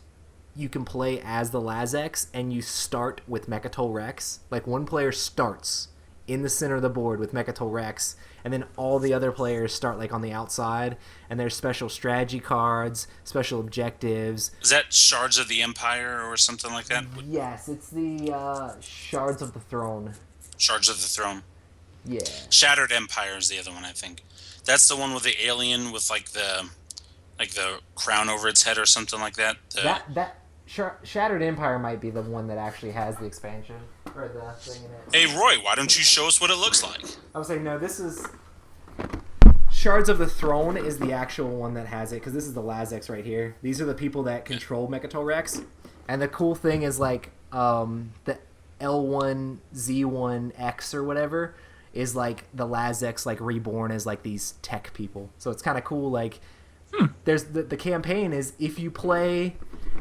S2: you can play as the Lazex, and you start with Mechatol Rex. Like one player starts in the center of the board with Mechatol Rex, and then all the other players start like on the outside, and there's special strategy cards, special objectives.
S3: Is that Shards of the Empire or something like that?
S2: Yes, it's the Shards of the Throne.
S3: Shards of the Throne.
S2: Yeah.
S3: Shattered Empire is the other one, I think. That's the one with the alien with like the crown over its head or something like that.
S2: Shattered Empire might be the one that actually has the expansion or the thing in it.
S3: Hey Roy, why don't you show us what it looks like?
S2: I was saying no. This is Shards of the Throne is the actual one that has it, because this is the Lazex right here. These are the people that control Mechatol Rex, and the cool thing is like the L1Z1X or whatever is like the Lazex like reborn as like these tech people. So it's kind of cool. Like there's the campaign is if you play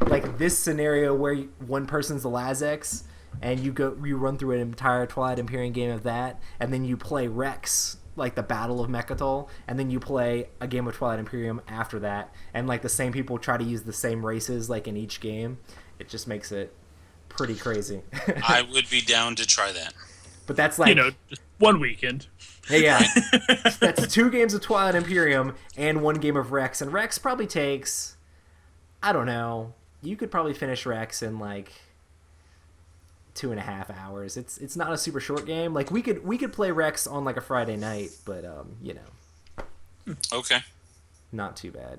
S2: like this scenario where one person's the Lazex, and you run through an entire Twilight Imperium game of that, and then you play Rex, like the Battle of Mechatol, and then you play a game of Twilight Imperium after that, and like the same people try to use the same races like in each game. It just makes it pretty crazy.
S3: I would be down to try that.
S2: But that's like,
S4: Just one weekend.
S2: yeah, that's 2 games of Twilight Imperium and 1 game of Rex, and Rex probably takes, I don't know, you could probably finish Rex in like 2.5 hours. It's not a super short game. Like we could play Rex on like a Friday night, but
S3: Okay.
S2: not too bad.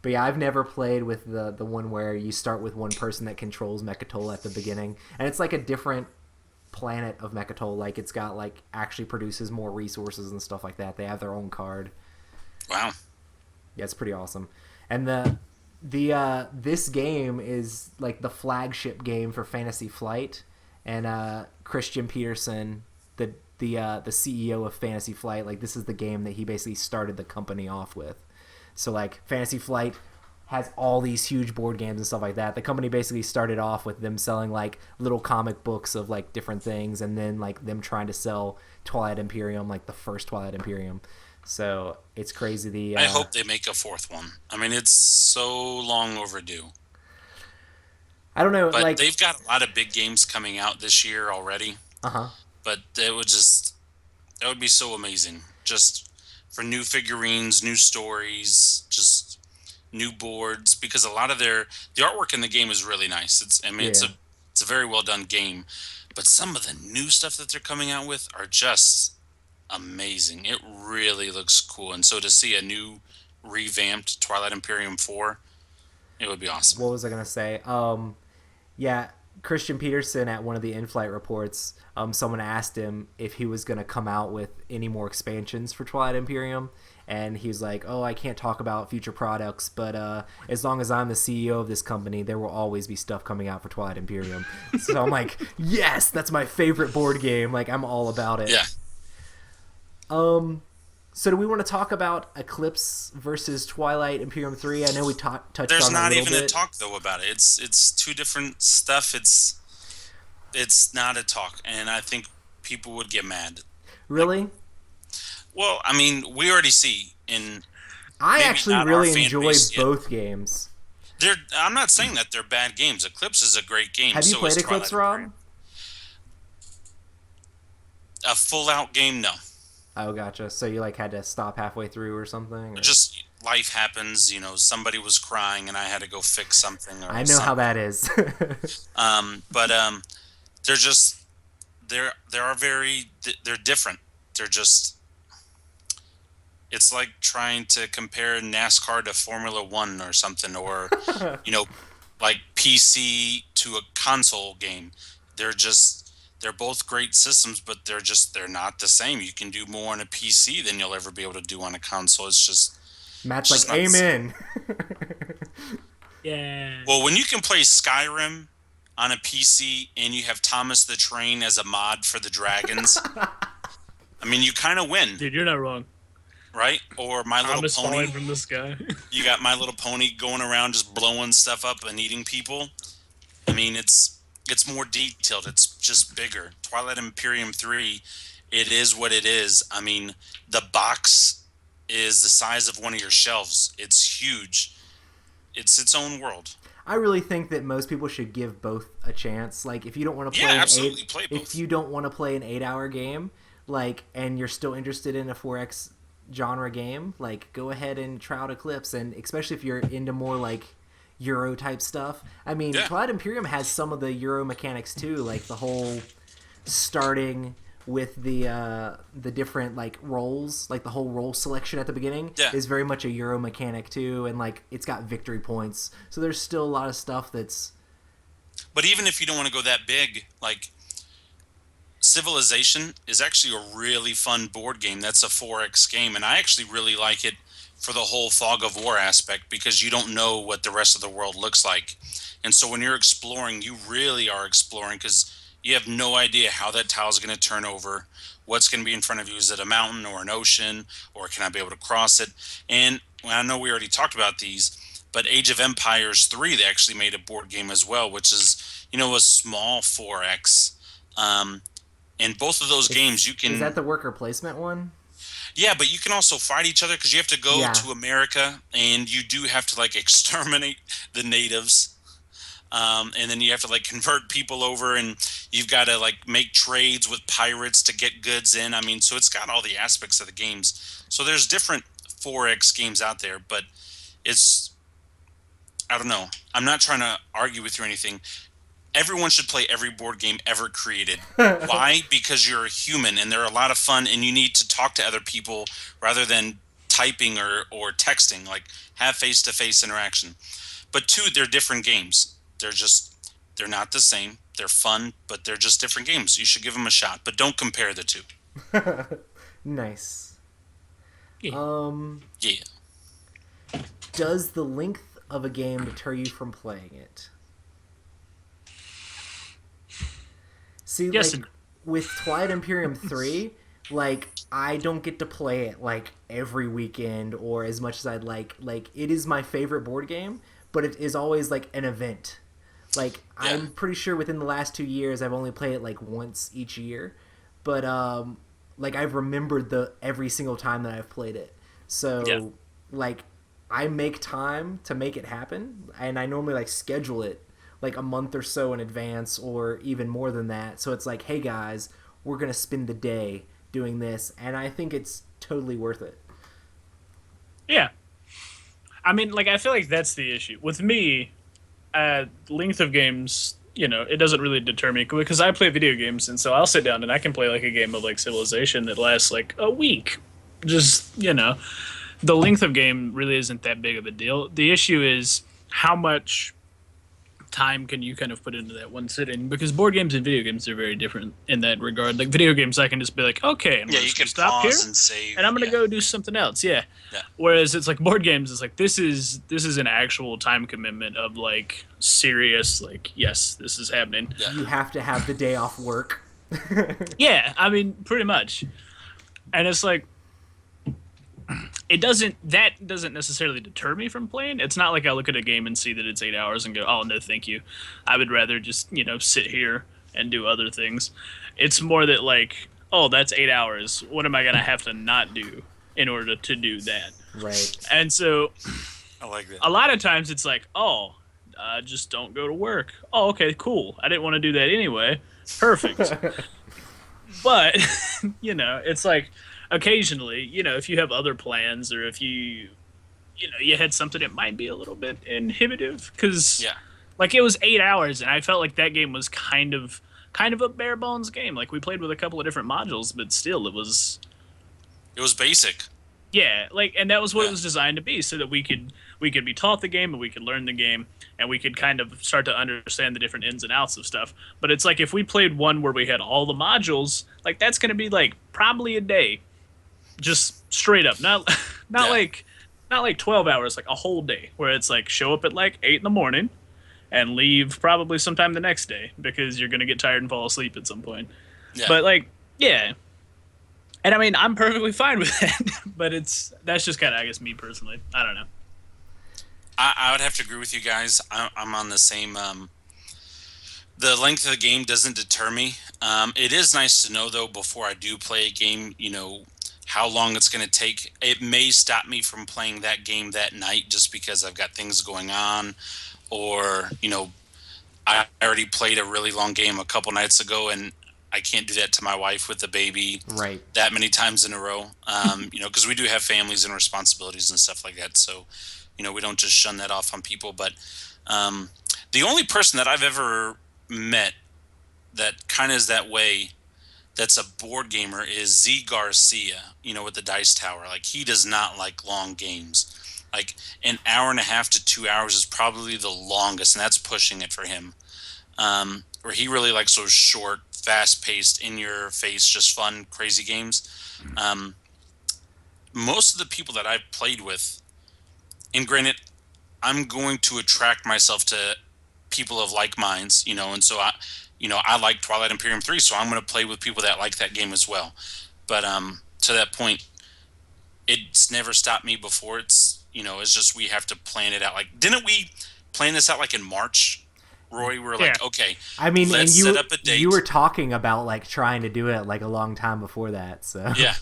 S2: But yeah, I've never played with the one where you start with one person that controls Mechatol at the beginning, and it's like a different planet of Mechatol. Like it's got like actually produces more resources and stuff like that. They have their own card.
S3: Wow.
S2: Yeah, it's pretty awesome. And this game is like the flagship game for Fantasy Flight, and Christian Peterson, the CEO of Fantasy Flight, like this is the game that he basically started the company off with. So like Fantasy Flight has all these huge board games and stuff like that. The company basically started off with them selling like little comic books of like different things, and then like them trying to sell Twilight Imperium, like the first Twilight Imperium. So it's crazy.
S3: I hope they make a 4th one. I mean, it's so long overdue.
S2: I don't know,
S3: But
S2: like
S3: they've got a lot of big games coming out this year already. But that would be so amazing. Just for new figurines, new stories, just new boards, because a lot of the artwork in the game is really nice. It's a very well done game, but some of the new stuff that they're coming out with are just amazing. It really looks cool, and so to see a new revamped Twilight Imperium 4 It would be awesome.
S2: What was I gonna say? Yeah, Christian Peterson at one of the in-flight reports, someone asked him if he was gonna come out with any more expansions for Twilight Imperium, and he was like, "Oh, I can't talk about future products, but as long as I'm the CEO of this company, there will always be stuff coming out for Twilight Imperium." So I'm like, "Yes, that's my favorite board game. Like, I'm all about it."
S3: Yeah.
S2: So do we want to talk about Eclipse versus Twilight Imperium 3? I know we touched
S3: There's
S2: on it a
S3: not
S2: little
S3: even a
S2: bit.
S3: talk though about it. It's two different stuff. It's not a talk, and I think people would get mad. Like,
S2: Really?
S3: well, I mean, we already see in
S2: I
S3: maybe
S2: actually
S3: not our
S2: really
S3: fan
S2: enjoy
S3: base yet.
S2: both games.
S3: I'm not saying that they're bad games. Eclipse is a great game.
S2: Have you
S3: So is
S2: played Eclipse,
S3: Twilight
S2: Rob?
S3: Imperium. A full out game, no.
S2: Oh, gotcha. So you like had to stop halfway through or something? Or...
S3: Just life happens. Somebody was crying and I had to go fix something
S2: I
S3: or
S2: know how
S3: something.
S2: that is.
S3: But they're just they're different. They're just it's like trying to compare NASCAR to Formula One or something, or you know, like PC to a console game. They're both great systems, but they're not the same. You can do more on a PC than you'll ever be able to do on a console.
S2: Matt's
S3: It's
S2: like,
S3: just not the same.
S2: amen.
S4: Yeah.
S3: Well, when you can play Skyrim on a PC and you have Thomas the Train as a mod for the dragons, I mean, you kind of win,
S4: Dude, you're not wrong.
S3: right? Or My Little
S4: Thomas falling
S3: Pony.
S4: from the sky.
S3: You got My Little Pony going around just blowing stuff up and eating people. I mean, it's more detailed. It's just bigger. Twilight Imperium 3, it is what it is. I mean, the box is the size of one of your shelves. It's huge. It's its own world.
S2: I really think that most people should give both a chance. Like, if you don't want to
S3: Yeah,
S2: play
S3: absolutely. Play
S2: if
S3: both.
S2: you don't want to play an 8-hour game, like, and you're still interested in a 4X genre game, like, go ahead and try out Eclipse, and especially if you're into more like Euro type stuff. I mean,
S3: Yeah.
S2: Twilight Imperium has some of the Euro mechanics too, like the whole starting with the different like roles, like the whole role selection at the beginning
S3: Yeah.
S2: is very much a Euro mechanic too, and like it's got victory points. So there's still a lot of stuff that's
S3: But even if you don't want to go that big, like Civilization is actually a really fun board game. That's a 4X game, and I actually really like it for the whole fog of war aspect because you don't know what the rest of the world looks like. And so when you're exploring, you really are exploring because you have no idea how that tile is going to turn over, what's going to be in front of you. Is it a mountain or an ocean, or can I be able to cross it? And well, I know we already talked about these, but Age of Empires 3, they actually made a board game as well, which is, a small 4X. In both of those games, you
S2: is that
S3: can,
S2: the worker placement one?
S3: yeah, but you can also fight each other because you have to go
S2: Yeah.
S3: to America and you do have to like exterminate the natives. And then you have to like convert people over and you've got to like make trades with pirates to get goods in. I mean, so it's got all the aspects of the games. So there's different 4X games out there, but it's, I don't know. I'm not trying to argue with you or anything. Everyone should play every board game ever created. Why? Because you're a human and they're a lot of fun and you need to talk to other people rather than typing or texting. Like have face to face interaction. But two, they're different games. They're not the same. They're fun, but they're just different games. You should give them a shot, but don't compare the two.
S2: Nice.
S4: Yeah.
S3: Yeah.
S2: Does the length of a game deter you from playing it? See,
S4: Yes
S2: like
S4: and-
S2: with Twilight Imperium 3, like I don't get to play it like every weekend or as much as I'd like. Like it is my favorite board game, but it is always like an event. Like
S3: Yeah.
S2: I'm pretty sure within the last 2 years I've only played it like once each year, but like I've remembered the every single time that I've played it. So
S3: Yeah.
S2: like I make time to make it happen, and I normally like schedule it like a month or so in advance or even more than that. So it's like, hey guys, we're going to spend the day doing this, and I think it's totally worth it.
S4: Yeah. I mean, like, I feel like that's the issue. With me, length of games, it doesn't really deter me because I play video games, and so I'll sit down and I can play, like, a game of, like, Civilization that lasts, like, a week. Just, the length of game really isn't that big of a deal. The issue is how much time can you kind of put into that one sitting? Because board games and video games are very different in that regard. Like video games, I can just be like, okay, I'm
S3: Yeah,
S4: just
S3: you
S4: gonna
S3: can
S4: stop here,
S3: pause and save.
S4: and I'm gonna
S3: Yeah,
S4: go do something else. Yeah.
S3: yeah,
S4: Whereas it's like board games, it's like this is an actual time commitment of like serious, like, yes, this is happening.
S3: yeah,
S2: You have to have the day off work.
S4: Yeah, I mean, pretty much. And it's like that doesn't necessarily deter me from playing. It's not like I look at a game and see that it's 8 hours and go, oh no, thank you. I would rather just sit here and do other things. It's more that like, oh, that's 8 hours. What am I gonna have to not do in order to do that?
S2: Right.
S4: And so
S3: I like that.
S4: a lot of times it's like, oh, just don't go to work. Oh, okay, cool. I didn't want to do that anyway. Perfect. But it's like occasionally, if you have other plans or if you had something that might be a little bit inhibitive, because
S3: Yeah,
S4: like it was 8 hours and I felt like that game was kind of a bare bones game. Like we played with a couple of different modules, but still
S3: it was basic.
S4: yeah, like, and that was what
S3: Yeah.
S4: it was designed to be, so that we could be taught the game and we could learn the game and we could kind of start to understand the different ins and outs of stuff. But it's like if we played one where we had all the modules, like that's going to be like probably a day, just straight up, not not
S3: Yeah.
S4: like not like 12 hours, like a whole day, where it's like show up at like 8 in the morning and leave probably sometime the next day because you're going to get tired and fall asleep at some point.
S3: Yeah,
S4: But like, yeah. And I mean, I'm perfectly fine with that, but that's just kind of, I guess, me personally. I don't know.
S3: I would have to agree with you guys. I'm on the same. The length of the game doesn't deter me. It is nice to know, though, before I do play a game, how long it's going to take. It may stop me from playing that game that night just because I've got things going on, or I already played a really long game a couple nights ago, and I can't do that to my wife with the baby
S2: Right.
S3: that many times in a row. Because we do have families and responsibilities and stuff like that. So, we don't just shun that off on people. But the only person that I've ever met that kind of is that way, that's a board gamer, is Z Garcia, with the Dice Tower. Like, he does not like long games. Like, an hour and a half to 2 hours is probably the longest, and that's pushing it for him. Where he really likes those short, fast-paced, in-your-face, just fun, crazy games. Most of the people that I've played with, and granted, I'm going to attract myself to people of like minds, and so I like Twilight Imperium 3, so I'm going to play with people that like that game as well. But to that point, it's never stopped me before. It's just we have to plan it out. Like, didn't we plan this out like in March? Roy, we're like,
S4: Yeah.
S3: okay,
S2: I mean, and
S3: let's set up a date.
S2: you were talking about like trying to do it like a long time before that. So
S3: Yeah.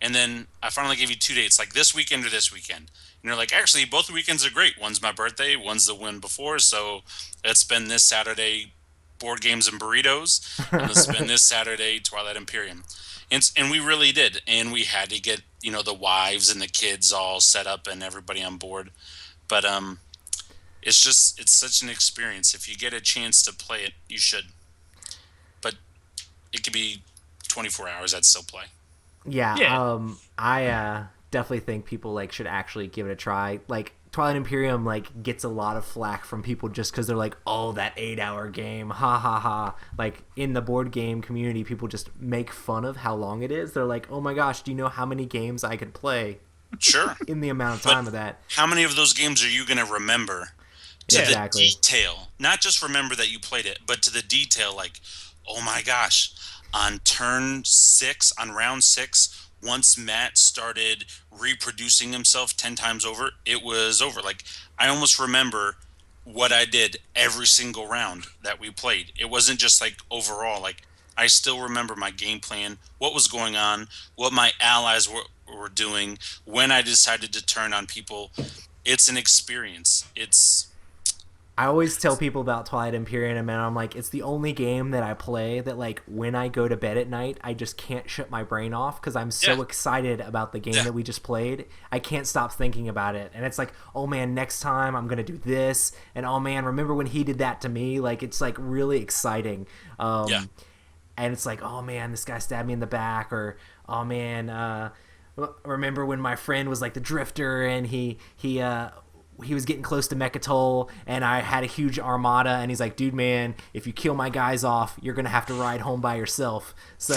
S3: And then I finally gave you 2 dates, like this weekend or this weekend. And you're like, actually, both weekends are great. One's my birthday, one's the one before. So let's spend this Saturday board games and burritos, and let's spend this Saturday Twilight Imperium. And we really did. And we had to get, the wives and the kids all set up and everybody on board. But it's such an experience. If you get a chance to play it, you should. But it could be 24 hours. I'd still play.
S2: yeah,
S4: Yeah.
S2: I definitely think people like should actually give it a try. Like Twilight Imperium like gets a lot of flack from people just because they're like, oh, that 8 hour game, ha ha ha. Like in the board game community, people just make fun of how long it is. They're like, oh my gosh, do you know how many games I could play
S3: Sure.
S2: in the amount of time of that?
S3: How many of those games are you going to remember to
S4: Yeah.
S2: Exactly.
S3: the detail? Not just remember that you played it, but to the detail, like, oh my gosh, on turn 6, on round 6, once Matt started reproducing himself 10 times over, it was over. Like, I almost remember what I did every single round that we played. It wasn't just like overall. Like, I still remember my game plan, what was going on, what my allies were doing, when I decided to turn on people. It's an experience.
S2: I always tell people about Twilight Imperium, and I'm like, it's the only game that I play that, like, when I go to bed at night, I just can't shut my brain off because I'm so
S3: Yeah.
S2: excited about the game
S3: Yeah.
S2: that we just played. I can't stop thinking about it. And it's like, oh man, next time I'm going to do this. And oh man, remember when he did that to me? Like, it's like really exciting.
S3: Yeah.
S2: And it's like, oh man, this guy stabbed me in the back, or oh man, remember when my friend was like the drifter and he he was getting close to Mechatol, and I had a huge armada, and he's like, dude, man, if you kill my guys off, you're gonna have to ride home by yourself. So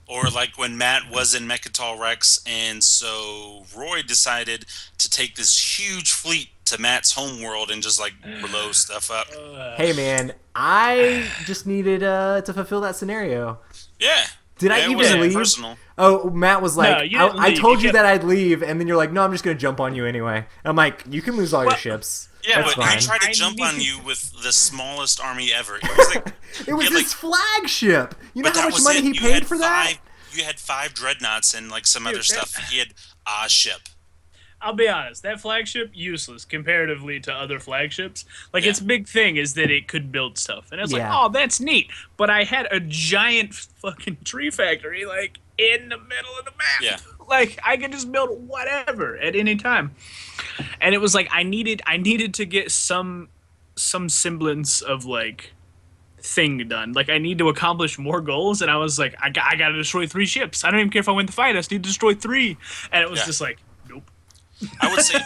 S3: Or like when Matt was in Mechatol Rex, and so Roy decided to take this huge fleet to Matt's homeworld and just like blow stuff up.
S2: hey man, I just needed to fulfill that scenario.
S3: Yeah.
S2: Did I
S3: Yeah, it
S2: even
S3: wasn't
S2: leave?
S3: personal.
S2: Oh, Matt was like,
S4: No, you didn't
S2: I
S4: leave.
S2: told
S4: You
S2: you
S4: kept-
S2: that I'd leave, and then you're like, no, I'm just going to jump on you anyway. And I'm like, you can lose all your
S4: Well,
S2: ships.
S3: Yeah,
S2: That's
S3: but
S2: fine.
S3: I tried to
S4: I
S3: jump on
S4: need-
S3: you with the smallest army ever. It was like
S2: It was
S3: you had,
S2: his flagship. You know
S3: but
S2: how
S3: that
S2: much
S3: was
S2: money
S3: it.
S2: he
S3: You
S2: paid
S3: had
S2: for that?
S3: You had 5 dreadnoughts and like some other
S4: that-
S3: stuff. He had a ship.
S4: I'll be honest, that flagship useless comparatively to other flagships. Like
S3: Yeah.
S4: its big thing is that it could build stuff, and it's like,
S2: Yeah.
S4: oh, that's neat. But I had a giant fucking tree factory like in the middle of the map.
S3: Yeah.
S4: Like I could just build whatever at any time, and it was like I needed to get some semblance of like thing done. Like I need to accomplish more goals, and I was like, I got to destroy 3 ships. I don't even care if I win the fight. I just need to destroy 3, and it was
S3: Yeah.
S4: just like, nope.
S3: I would say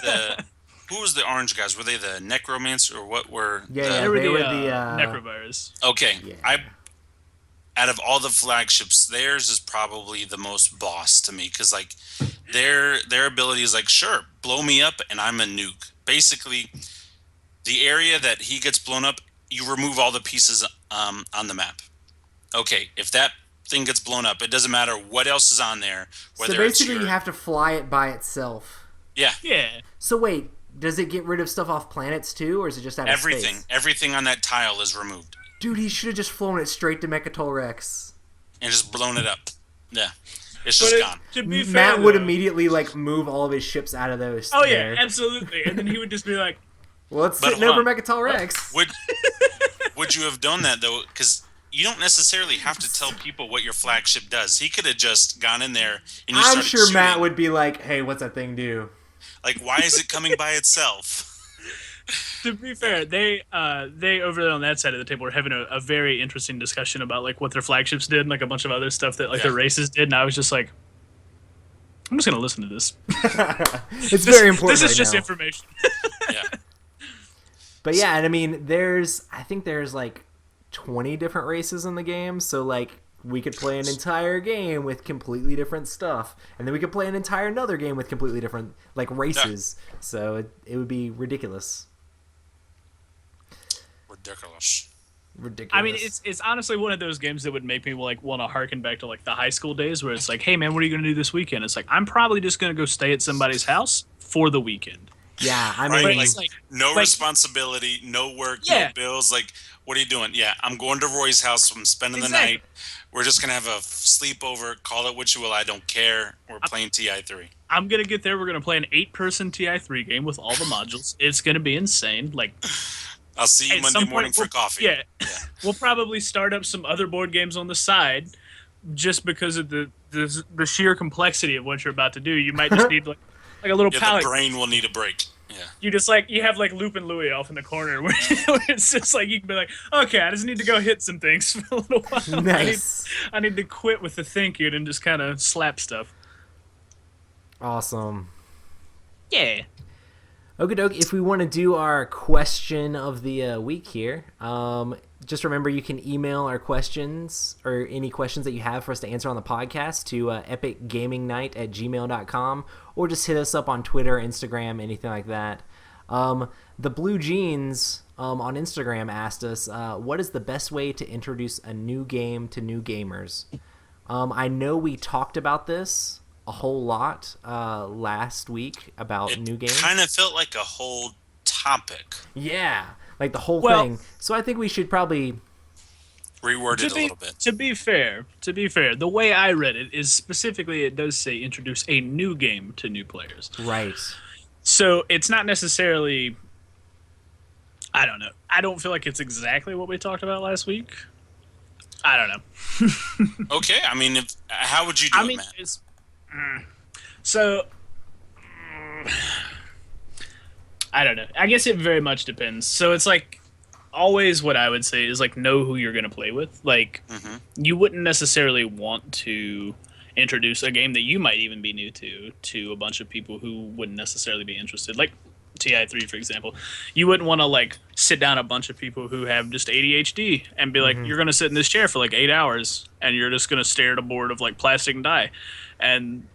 S3: who was the orange guys? Were they the necromancer or what were?
S2: Yeah,
S3: the,
S2: They were the,
S4: necrovirus.
S3: Okay,
S2: Yeah.
S3: out of all the flagships, theirs is probably the most boss to me because like their ability is like, sure, blow me up and I'm a nuke. Basically, the area that he gets blown up, you remove all the pieces on the map. Okay, if that thing gets blown up, it doesn't matter what else is on there. Whether
S2: So basically,
S3: it's
S2: you have to fly it by itself.
S3: yeah.
S2: So wait, does it get rid of stuff off planets too, or is it just out of
S3: Everything,
S2: space?
S3: everything on that tile is removed
S2: Dude, he should have just flown it straight to Mechatol Rex.
S3: and just blown it up. Yeah, it's just gone.
S4: To be fair,
S2: Matt would
S4: though-
S2: immediately like move all of his ships out of those.
S4: Oh yeah,
S2: there.
S4: absolutely. And then he would just be like,
S2: Well, it's
S3: But
S2: sitting
S3: hold
S2: over
S3: on.
S2: Mechatol Rex.
S3: Would you have done that though? Because you don't necessarily have to tell people what your flagship does. He could have just gone in there and you
S2: I'm
S3: started
S2: sure Matt
S3: shooting.
S2: would be like, "Hey, what's that thing do?"
S3: Like, why is it coming by itself?
S4: to be fair, they over there on that side of the table were having a very interesting discussion about like what their flagships did and like a bunch of other stuff that like their races did, and I was just like, I'm just gonna listen to this.
S2: It's very important.
S4: This is
S2: right
S4: just
S2: now.
S4: information.
S3: Yeah,
S2: But yeah, and I mean, I think there's like 20 different races in the game, so like we could play an entire game with completely different stuff, and then we could play an entire another game with completely different like races. So it would be ridiculous.
S3: ridiculous.
S2: Ridiculous.
S4: I mean, it's honestly one of those games that would make me like want to harken back to like the high school days where it's like, hey man, what are you gonna do this weekend? It's like I'm probably just gonna go stay at somebody's house for the weekend.
S2: yeah. I
S3: Right,
S2: mean,
S3: like,
S4: it's like-
S3: no
S4: like-
S3: responsibility, no work,
S4: Yeah.
S3: no bills. Like, what are you doing? Yeah, I'm going to Roy's house. I'm spending the
S4: Exactly.
S3: night. We're just gonna have a sleepover. Call it what you will. I don't care. We're playing TI3.
S4: I'm gonna get there. We're gonna play an 8-person TI3 game with all the modules. It's gonna be insane. Like
S3: I'll see you
S4: at
S3: Monday
S4: some point
S3: morning for
S4: we'll-
S3: coffee.
S4: Yeah, we'll probably start up some other board games on the side, just because of the sheer complexity of what you're about to do. You might just need like a little
S3: Yeah,
S4: palette.
S3: the brain will need a break. Yeah.
S4: You just like you have like Loop and Louie off in the corner where it's just like you can be like, okay, I just need to go hit some things for a little while.
S2: nice.
S4: I need to quit with the thinking and just kind of slap stuff.
S2: Awesome.
S4: Yeah.
S2: Okie doke, if we want to do our question of the week here, just remember you can email our questions or any questions that you have for us to answer on the podcast to epicgamingnight@gmail.com, or just hit us up on Twitter, Instagram, anything like that. The Blue Jeans on Instagram asked us, what is the best way to introduce a new game to new gamers? I know we talked about this a whole lot last week about
S3: It
S2: new games.
S3: kind of felt like a whole topic.
S2: Yeah, like the whole
S4: Well-
S2: thing. So I think we should probably.
S3: Reworded a little bit.
S4: To be fair, the way I read it is specifically it does say introduce a new game to new players.
S2: Right.
S4: So it's not necessarily. I don't know. I don't feel like it's exactly what we talked about last week. I don't know.
S3: Okay, I mean, how would you do
S4: I
S3: it,
S4: mean,
S3: Matt?
S4: it's so. I don't know. I guess it very much depends. So it's like always what I would say is like know who you're going to play with. Like you wouldn't necessarily want to introduce a game that you might even be new to a bunch of people who wouldn't necessarily be interested. Like TI3, for example, you wouldn't want to like sit down a bunch of people who have just ADHD and be like, you're going to sit in this chair for like 8 hours and you're just going to stare at a board of like plastic and die, and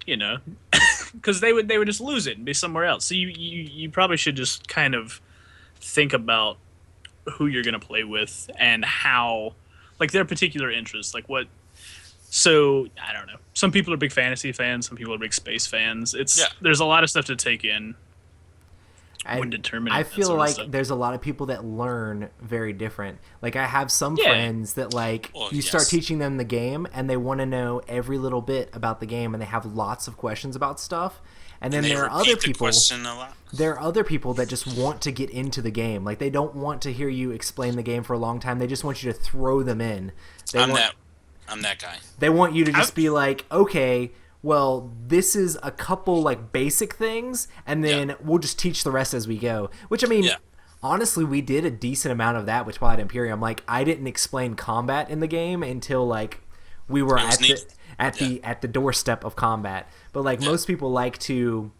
S4: because they would just lose it and be somewhere else. So you probably should just kind of think about who you're going to play with and how, like, their particular interests, like what. So I don't know. Some people are big fantasy fans. Some people are big space fans. There's a lot of stuff to take in when determining.
S2: I feel like there's a lot of people that learn very different. Like I have some friends that you start teaching them the game and they want to know every little bit about the game and they have lots of questions about stuff. And then there are other people. There are other people that just want to get into the game. Like they don't want to hear you explain the game for a long time. They just want you to throw them in.
S3: I'm that guy.
S2: They want you to just be like, okay, well, this is a couple like basic things, and then we'll just teach the rest as we go. Which I mean, honestly, we did a decent amount of that with Twilight Imperium. Like I didn't explain combat in the game until like we were at the doorstep of combat. But like most people like to,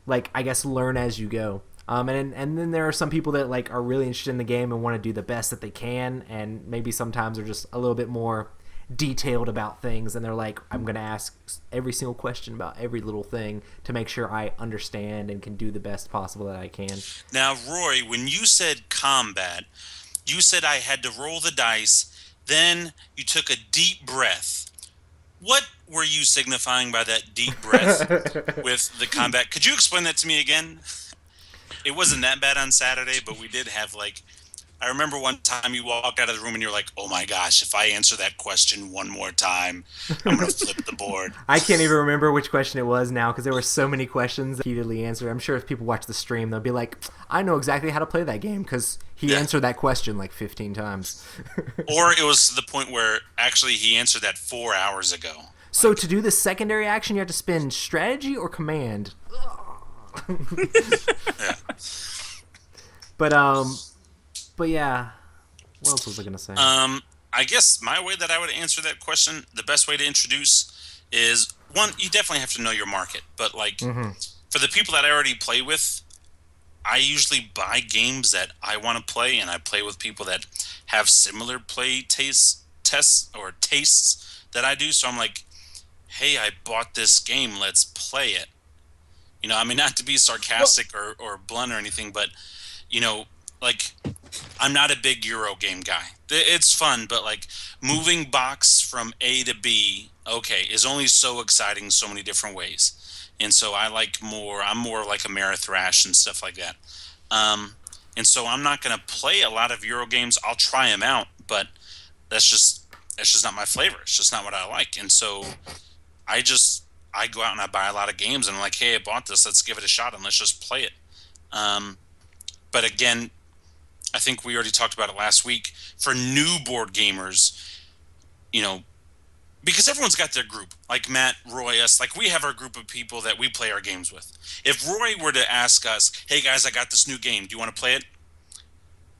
S2: like I guess, learn as you go. And then there are some people that like are really interested in the game and want to do the best that they can, and maybe sometimes are just a little bit more detailed about things, and they're like, I'm going to ask every single question about every little thing to make sure I understand and can do the best possible that I can.
S3: Now, Roy, when you said combat, you said I had to roll the dice, then you took a deep breath. What were you signifying by that deep breath with the combat? Could you explain that to me again? It wasn't that bad on Saturday, but we did have like, I remember one time you walked out of the room and you're like, oh my gosh, if I answer that question one more time, I'm going to flip the board.
S2: I can't even remember which question it was now because there were so many questions that repeatedly answered. I'm sure if people watch the stream, they'll be like, I know exactly how to play that game because he answered that question like 15 times.
S3: Or it was the point where actually he answered that 4 hours ago.
S2: So to do the secondary action, you have to spend strategy or command.
S3: Yeah.
S2: But yeah, what else was I gonna say?
S3: I guess my way that I would answer that question, the best way to introduce is one, you definitely have to know your market. But like for the people that I already play with, I usually buy games that I want to play, and I play with people that have similar play tastes that I do. So I'm like, hey, I bought this game, let's play it. I mean, not to be sarcastic or blunt or anything, but like, I'm not a big Euro game guy. It's fun, but like moving box from A to B, is only so exciting so many different ways. And so I'm more like Amerithrash and stuff like that. And so I'm not going to play a lot of Euro games. I'll try them out, but that's just not my flavor. It's just not what I like. And so I go out and I buy a lot of games and I'm like, hey, I bought this. Let's give it a shot and let's just play it. But again, I think we already talked about it last week. For new board gamers, because everyone's got their group. Like Matt, Roy, us. Like we have our group of people that we play our games with. If Roy were to ask us, hey guys, I got this new game. Do you want to play it?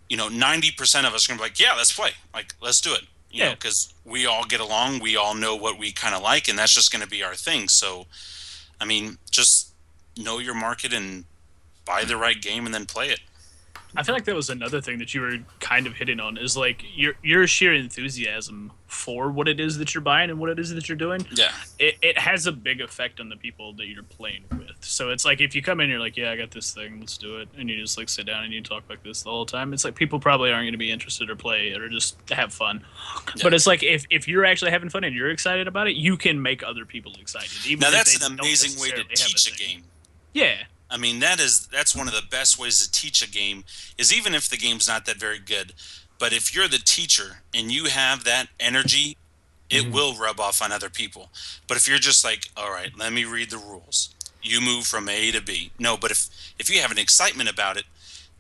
S3: 90% of us are going to be like, yeah, let's play. Like, let's do it. Because we all get along. We all know what we kind of like, and that's just going to be our thing. So, I mean, just know your market and buy the right game and then play it.
S4: I feel like that was another thing that you were kind of hitting on, is like your sheer enthusiasm for what it is that you're buying and what it is that you're doing.
S3: Yeah.
S4: It has a big effect on the people that you're playing with. So it's like if you come in and you're like, yeah, I got this thing, let's do it, and you just like sit down and you talk like this the whole time, it's like people probably aren't going to be interested or play it or just have fun. Yeah. But it's like if you're actually having fun and you're excited about it, you can make other people excited. Even
S3: now that's an amazing way to teach a game.
S4: Yeah.
S3: I mean, that's one of the best ways to teach a game, is even if the game's not that very good, but if you're the teacher and you have that energy, it will rub off on other people. But if you're just like, all right, let me read the rules. You move from A to B. No, but if you have an excitement about it,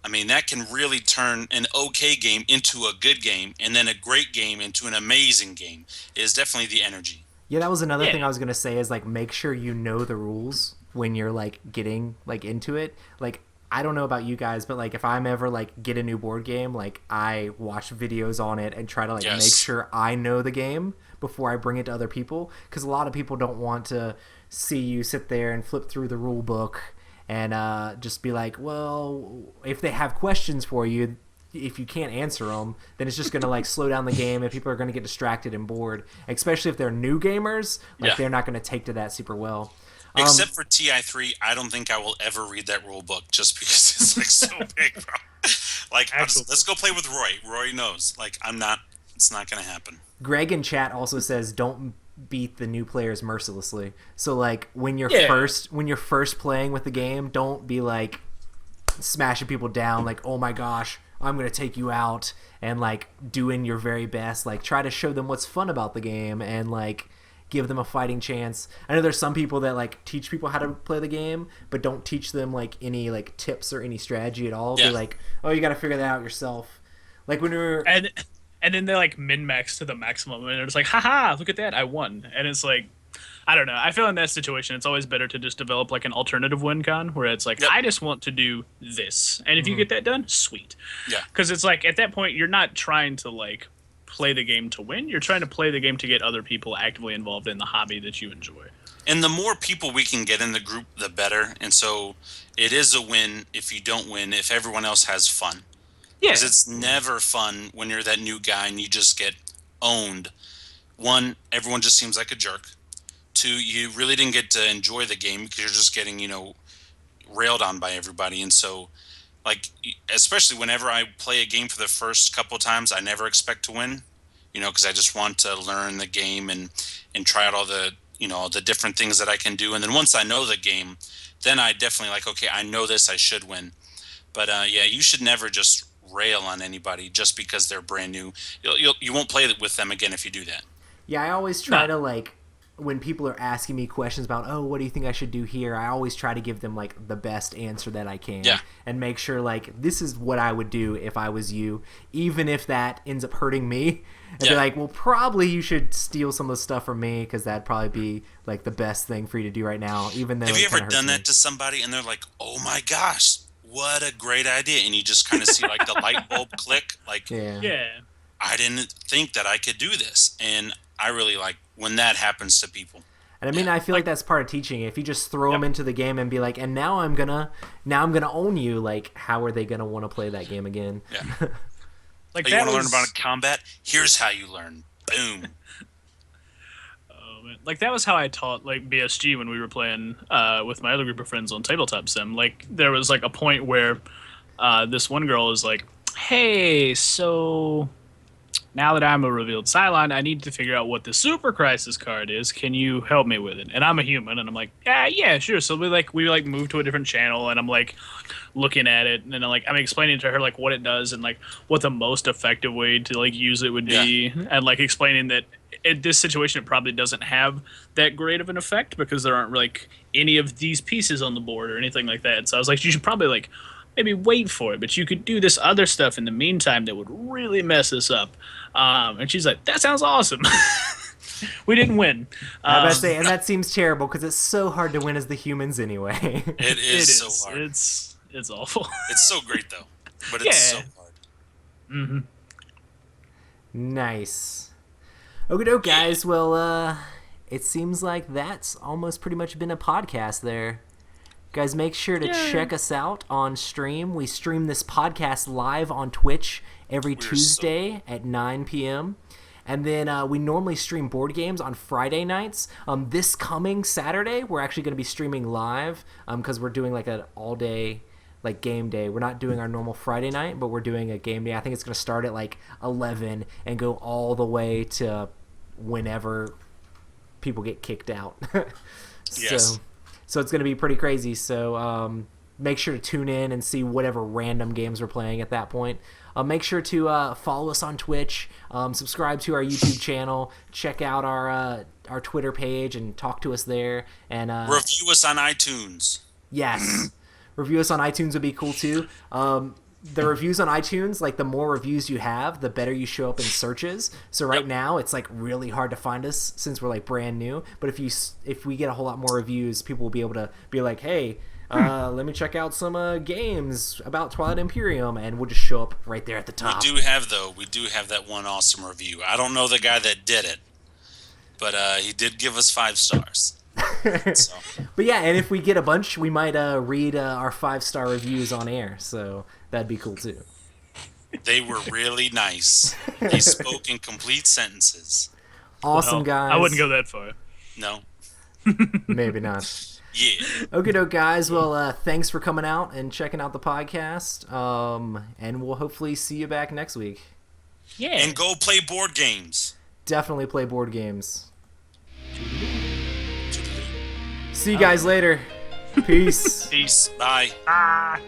S3: I mean, that can really turn an okay game into a good game, and then a great game into an amazing game. It is definitely the energy.
S2: Yeah, that was another thing I was going to say, is like make sure you know the rules when you're like getting like into it. Like, I don't know about you guys, but like if I'm ever like get a new board game, like I watch videos on it and try to like make sure I know the game before I bring it to other people, because a lot of people don't want to see you sit there and flip through the rule book and just be like, well, if they have questions for you, if you can't answer them, then it's just going to like slow down the game, and people are going to get distracted and bored, especially if they're new gamers. Like they're not going to take to that super well.
S3: Except for TI3, I don't think I will ever read that rule book just because it's like so big, bro. Like, let's go play with Roy. Roy knows. Like, it's not going to happen.
S2: Greg in chat also says, don't beat the new players mercilessly. So like when you're first playing with the game, don't be like smashing people down like, oh my gosh, I'm gonna take you out, and like doing your very best. Like try to show them what's fun about the game and like give them a fighting chance. I know there's some people that like teach people how to play the game but don't teach them like any like tips or any strategy at all. They're like, oh, you gotta figure that out yourself. Like when we were
S4: and then they like min-max to the maximum, and it's like, haha, look at that, I won. And it's like, I don't know. I feel in that situation, it's always better to just develop like an alternative win con where it's like, I just want to do this. And if you get that done, sweet. Yeah. Because it's like, at that point, you're not trying to like play the game to win. You're trying to play the game to get other people actively involved in the hobby that you enjoy.
S3: And the more people we can get in the group, the better. And so it is a win if you don't win, if everyone else has fun. Because it's never fun when you're that new guy and you just get owned. One, everyone just seems like a jerk. Two, you really didn't get to enjoy the game because you're just getting, railed on by everybody. And so, like, especially whenever I play a game for the first couple of times, I never expect to win, because I just want to learn the game and try out all the, the different things that I can do. And then once I know the game, then I definitely like, okay, I know this, I should win. But, you should never just rail on anybody just because they're brand new. You won't play with them again if you do that.
S2: Yeah, I always try to like, when people are asking me questions about, oh, what do you think I should do here? I always try to give them like the best answer that I can, and make sure like this is what I would do if I was you, even if that ends up hurting me. And be like, well, probably you should steal some of the stuff from me because that'd probably be like the best thing for you to do right now. Even though
S3: have you ever done that to somebody and they're like, oh my gosh, what a great idea, and you just kind of see like the light bulb click, like, I didn't think that I could do this, and I really like when that happens to people.
S2: And I mean, I feel like that's part of teaching. If you just throw them into the game and be like, and now I'm gonna own you, like, how are they gonna want to play that game again?
S3: Yeah. Like, you want to learn about combat? Here's how you learn. Boom.
S4: Like, that was how I taught, like, BSG when we were playing with my other group of friends on Tabletop Sim. Like, there was, like, a point where this one girl is like, hey, so now that I'm a revealed Cylon, I need to figure out what the Super Crisis card is. Can you help me with it? And I'm a human, and I'm like, yeah, sure. So we move to a different channel, and I'm, like, looking at it, and then I'm explaining to her, like, what it does and, like, what the most effective way to, like, use it would be, and, like, explaining that in this situation, it probably doesn't have that great of an effect because there aren't like any of these pieces on the board or anything like that. So I was like, you should probably like maybe wait for it, but you could do this other stuff in the meantime that would really mess this up. And she's like, that sounds awesome. We didn't win.
S2: I was about to say, and that seems terrible because it's so hard to win as the humans anyway.
S3: It is so hard.
S4: It's awful.
S3: It's so great though, but it's so hard.
S2: Mm-hmm. Nice. Okie doke, guys. Well, it seems like that's almost pretty much been a podcast there. Guys, make sure to check us out on stream. We stream this podcast live on Twitch every Tuesday at 9 p.m. And then we normally stream board games on Friday nights. This coming Saturday, we're actually going to be streaming live because we're doing like an all-day like game day. We're not doing our normal Friday night, but we're doing a game day. I think it's going to start at like 11 and go all the way to whenever people get kicked out. So it's going to be pretty crazy. So make sure to tune in and see whatever random games we're playing at that point. Make sure to follow us on Twitch, subscribe to our YouTube channel, check out our Twitter page and talk to us there. And
S3: review us on iTunes.
S2: Yes. Review us on iTunes would be cool too. The reviews on iTunes, like the more reviews you have, the better you show up in searches. So right now it's like really hard to find us since we're like brand new. But if we get a whole lot more reviews, people will be able to be like, hey, let me check out some games about Twilight Imperium, and we'll just show up right there at the top.
S3: We do have that one awesome review. I don't know the guy that did it, but he did give us 5 stars. So
S2: But yeah, and if we get a bunch, we might read our 5-star reviews on air. So that'd be cool too.
S3: they were really nice. They spoke in complete sentences.
S2: Awesome,
S4: Well,
S2: guys.
S4: I wouldn't go that far.
S3: No.
S2: Maybe not.
S3: Yeah.
S2: Okay, doke, guys. Well, thanks for coming out and checking out the podcast. And we'll hopefully see you back next week.
S4: Yeah.
S3: And go play board games.
S2: Definitely play board games. See you guys later. Peace.
S3: Peace. Bye.
S4: Ah.